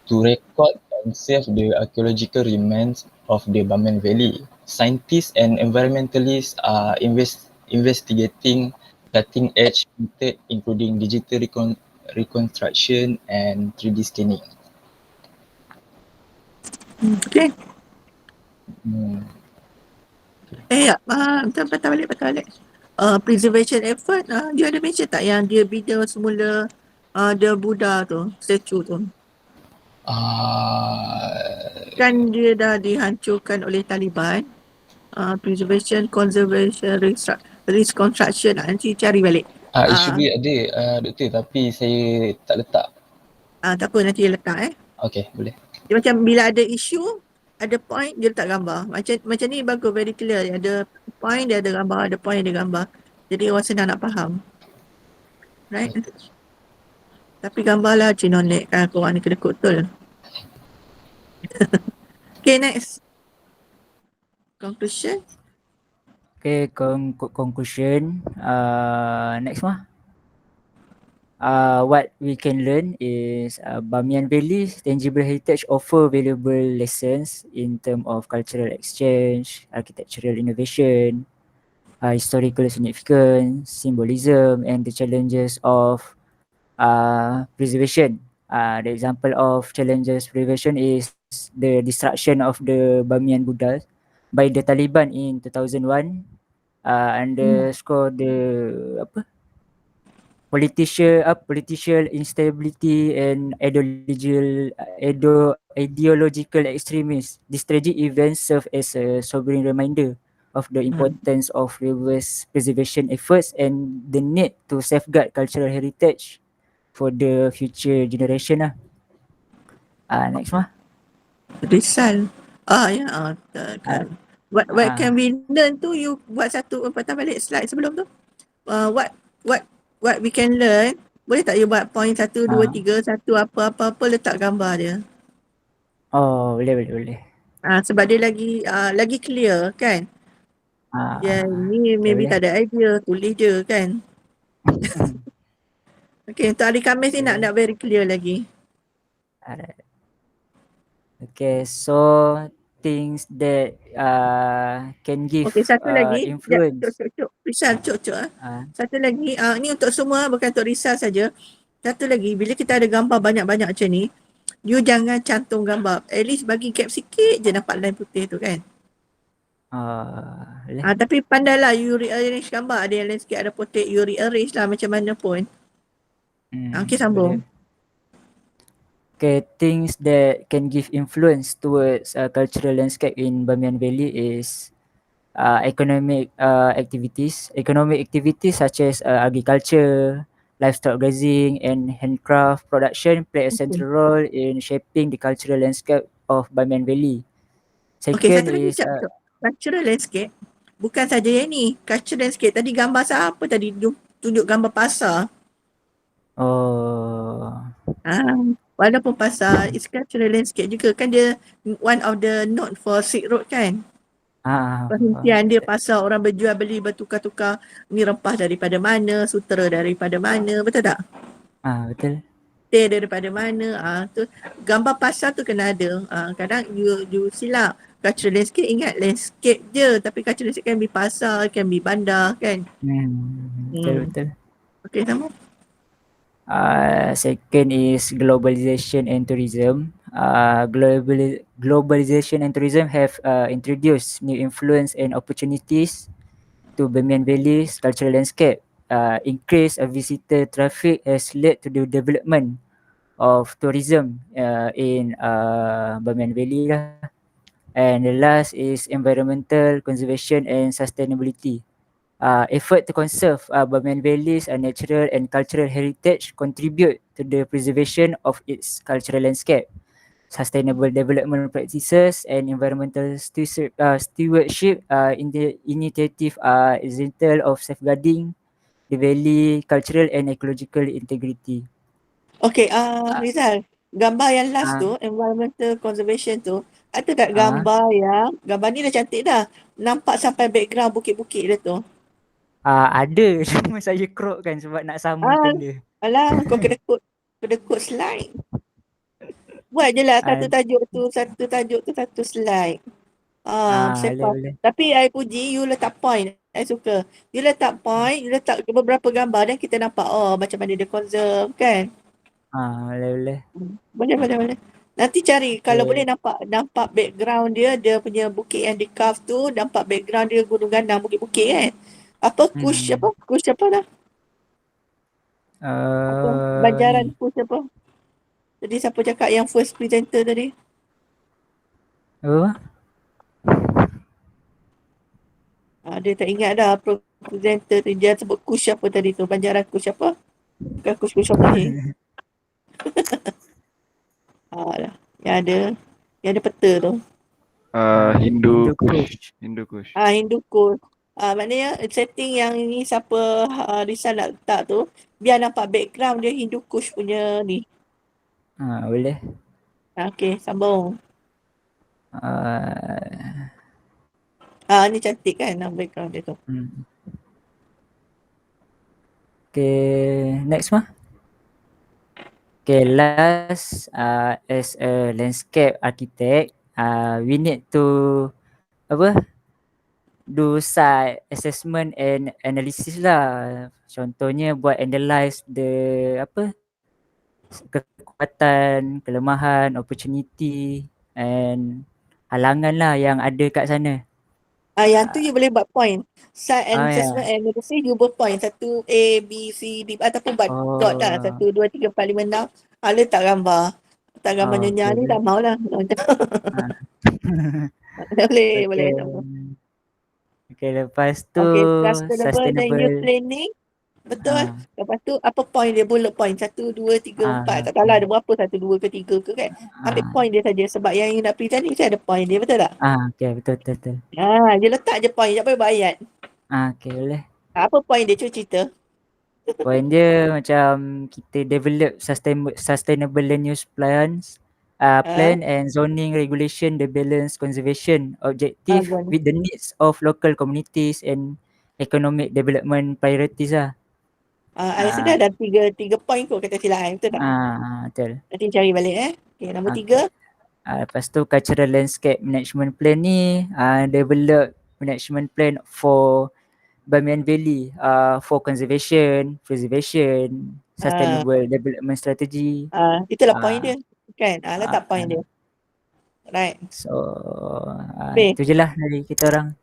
to record and save the archaeological remains of the Bamiyan Valley. Scientists and environmentalists are investigating cutting-edge methods including digital reconstruction and 3D scanning. Okay. Ya, patah balik. Preservation effort, dia ada mention tak yang dia bina semula the Buddha tu, statue tu? Kan dia dah dihancurkan oleh Taliban. Preservation, conservation, reconstruction, nanti cari balik. Actually ada doktor, tapi saya tak letak. Tak apa, nanti dia letak Okay, boleh. Dia macam bila ada isu, ada point, dia letak gambar. Macam ni bagus, very clear. Dia ada point, dia ada gambar, ada point, dia gambar. Jadi orang senang nak faham. Right? Tapi gambar lah Cik Nonlek, kan korang ni kena betul. Okay, next. Conclusion. Okay, conclusion. Next mah. What we can learn is Bamiyan Valley's tangible heritage offer valuable lessons in terms of cultural exchange, architectural innovation, historical significance, symbolism, and the challenges of preservation. The example of challenges preservation is the destruction of the Bamiyan Buddha by the Taliban in 2001, underscore the political instability and ideological extremism. These tragic events serve as a sobering reminder of the importance of reverse preservation efforts and the need to safeguard cultural heritage for the future generation. Next mah. Rizal. What can we learn tu, you buat satu patah balik slide sebelum tu. What we can learn, boleh tak you buat point 1, 2, 3, satu apa letak gambar dia. Oh, boleh. Sebab dia lagi clear kan. Ni maybe tak ada idea, tulis je kan. Okay, untuk hari Khamis ni nak very clear lagi. Alright. Okay, so things that can give satu lagi, influence. Cuk. Satu lagi, ni untuk semua, bukan untuk Rizal saja. Satu lagi, bila kita ada gambar banyak-banyak macam ni, you jangan cantum gambar. At least bagi gap sikit je nampak line putih tu kan. Tapi pandailah you rearrange gambar. Ada yang line sikit, ada putih, you rearrange lah macam mana pun. Okey, sambung. Okay, things that can give influence towards cultural landscape in Bamiyan Valley is activities. Economic activities such as agriculture, livestock grazing, and handcraft production play a Okey. central role in shaping the cultural landscape of Bamiyan Valley. Okey, Second satu lagi is jap. Cultural landscape. Bukan saja yang ni. Cultural landscape tadi gambar siapa tadi? Tunjuk gambar pasar. Walaupun pasar is cultural landscape juga kan, dia one of the note for Silk Road kan. Perhentian dia pasar, orang berjual beli, bertukar-tukar ni rempah daripada mana, sutera daripada mana, betul tak? Betul. Teh daripada mana, tu gambar pasar tu kena ada. Kadang you silap. Cultural landscape, ingat landscape je, tapi cultural landscape can be pasar, can be bandar kan. Betul. Okay, sama. Second is globalization and tourism. Globalization and tourism have introduced new influence and opportunities to Bamiyan Valley's cultural landscape. Increase of visitor traffic has led to the development of tourism in Bamiyan Valley lah. And the last is environmental conservation and sustainability. Effort to conserve Bamiyan Valley's natural and cultural heritage contribute to the preservation of its cultural landscape. Sustainable development practices and environmental stewardship in the initiative are essential of safeguarding the valley cultural and ecological integrity. Okay, Rizal, gambar yang last tu, environmental conservation tu, ada tak gambar gambar ni dah cantik dah. Nampak sampai background bukit-bukit dia tu. Ada, cuma saya crop kan sebab nak samakan dia. Alah, kau kena kod slide. Buat je lah satu tajuk tu, satu slide. Boleh. Tapi I puji you letak point. I suka. You letak point, you letak beberapa gambar dan kita nampak macam mana dia conserve kan. Boleh. Boleh. Nanti cari kalau boleh nampak background dia punya bukit yang di carve tu, nampak background dia gunung gandang, bukit-bukit kan. Kush apa dah? Banjaran Kush apa? Jadi siapa cakap yang first presenter tadi? Dia tak ingat dah presenter tu. Dia sebut Kush apa tadi tu? Banjaran Kush apa? Bukan Kush Omni. Yang ada peta tu. Hindu Kush. Hindu Kush. Maknanya setting yang ni siapa Rizal nak letak tu, biar nampak background dia Hindu Kush punya ni. Boleh. Okay, sambung. Ni cantik kan background dia tu. Okay, next mah. Okay, last as a landscape architect, we need to do site assessment and analysis lah. Contohnya buat analyze the kekuatan, kelemahan, opportunity and halangan lah yang ada kat sana. Yang tu you boleh buat point. Site and assessment and analysis you buat point. 1 A, B, C, D ataupun buat dot lah. 1, 2, 3, 4, 5, 6. Letak gambar. Letak gambar nyonya ni dah mau lah. Boleh. Okay, lepas tu sustainable planning. Betul. Lepas tu apa point dia, bullet point 1, 2, 3, 4. Tak tahulah ada berapa 1, 2 ke 3 ke kan. Ambil point dia saja sebab yang you nak present ni ada point dia, betul tak? Okay, betul. Dia letak je point, tak payah bayat. Okay, boleh. Apa point dia, cuba cerita. Point dia macam kita develop sustainable land use plans, plan and zoning regulation, the balance conservation objective with the needs of local communities and economic development priorities lah. Sudah ada 3 point kot kata silap, betul tak? Betul. Nanti cari balik Okay, nombor 3. Lepas tu cultural landscape management plan ni develop management plan for Bamiyan Valley for conservation, preservation, sustainable development strategy. Itulah point dia kan. Letak point dia. Right. So itu je lah dari kita orang.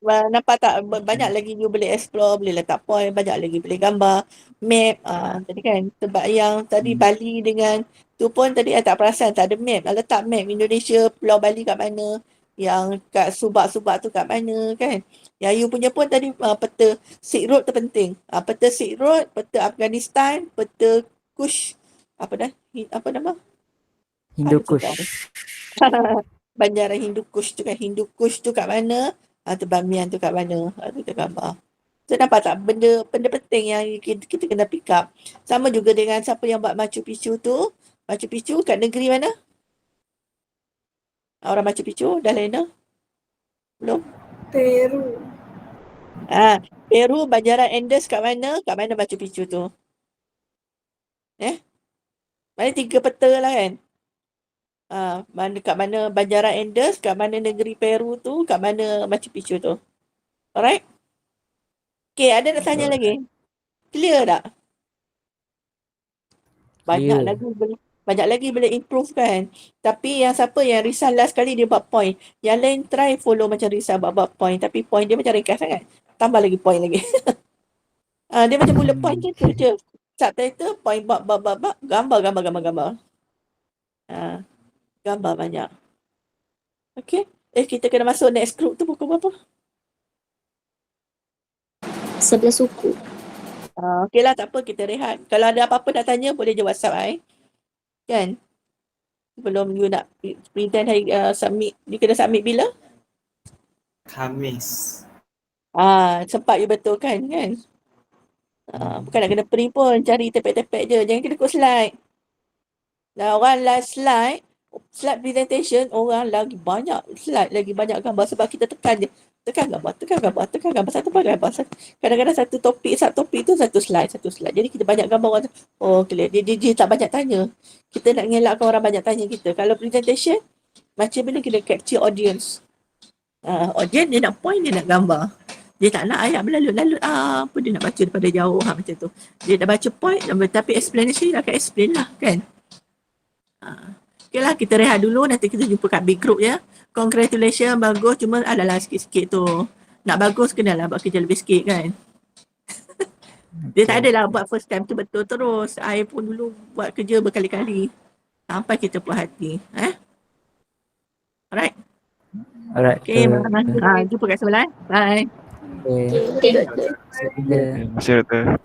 Nampak tak banyak lagi you boleh explore, boleh letak point, banyak lagi boleh gambar map. Tadi kan sebab yang tadi Bali dengan tu pun tadi I tak perasan tak ada map. Letak map Indonesia, Pulau Bali kat mana, yang kat Subak-Subak tu kat mana kan. Yang you punya pun tadi peta Silk Road tu penting. Peta Silk Road, peta Afghanistan, peta Kush, apa dah? Apa nama? Hindu Saya tak tahu. Kush. Banjaran Hindu Kush tu kan. Hindu Kush tu kat mana? Tu Bamiyan tu kat mana? Tu kita gambar. So nampak tak benda penting yang kita kena pick up. Sama juga dengan siapa yang buat Machu Picchu tu. Machu Picchu kat negeri mana? Orang Machu Picchu dah lena? Belum? Peru. Peru, Banjaran Andes kat mana? Kat mana Machu Picchu tu? Mana 3 peta lah kan? Mana kat mana Banjaran Andes, kat mana negeri Peru tu, kat mana Machu Picchu tu. Alright? Okay, ada nak tanya lagi? Clear tak? Banyak lagi boleh improve kan. Tapi yang siapa yang Rizal last kali dia buat point. Yang lain try follow macam Rizal buat point. Tapi point dia macam ringkas sangat. Tambah lagi point lagi. Dia macam bullet point je tu je. Subtitle, point, gambar. Gambar banyak. Okay. Kita kena masuk next group tu pukul berapa? 11 suku. Okay lah, tak apa, kita rehat. Kalau ada apa-apa nak tanya, boleh je WhatsApp I. Kan? Sebelum you nak present hari submit. You kena submit bila? Khamis. Sempat you betulkan kan? Bukan nak kena print pun, cari tepek-tepek je. Jangan kena ikut slide. Orang last slide presentation, orang lagi banyak slide, lagi banyak gambar sebab kita tekan je. Tekan gambar, satu gambar. Kadang-kadang satu topik, subtopik tu satu slide. Jadi kita banyak gambar orang tu. Oh, clear. Dia tak banyak tanya. Kita nak ngelakkan orang banyak tanya kita. Kalau presentation, macam mana kita capture audience. Audience dia nak point, dia nak gambar. Dia tak nak ayat berlalut-lalut. Apa dia nak baca daripada jauh. Macam tu. Dia dah baca point, tapi explanation dia akan explain lah kan. Okay lah, kita rehat dulu. Nanti kita jumpa kat big group ya. Congratulations, bagus. Cuma adalah sikit-sikit tu. Nak bagus, kenalah buat kerja lebih sikit kan. Dia tak adalah buat first time tu betul terus. I pun dulu buat kerja berkali-kali. Sampai kita puas hati. Alright. Okay, jumpa kat sebelah. Bye. Okay. Okay. Terima kasih, Doktor.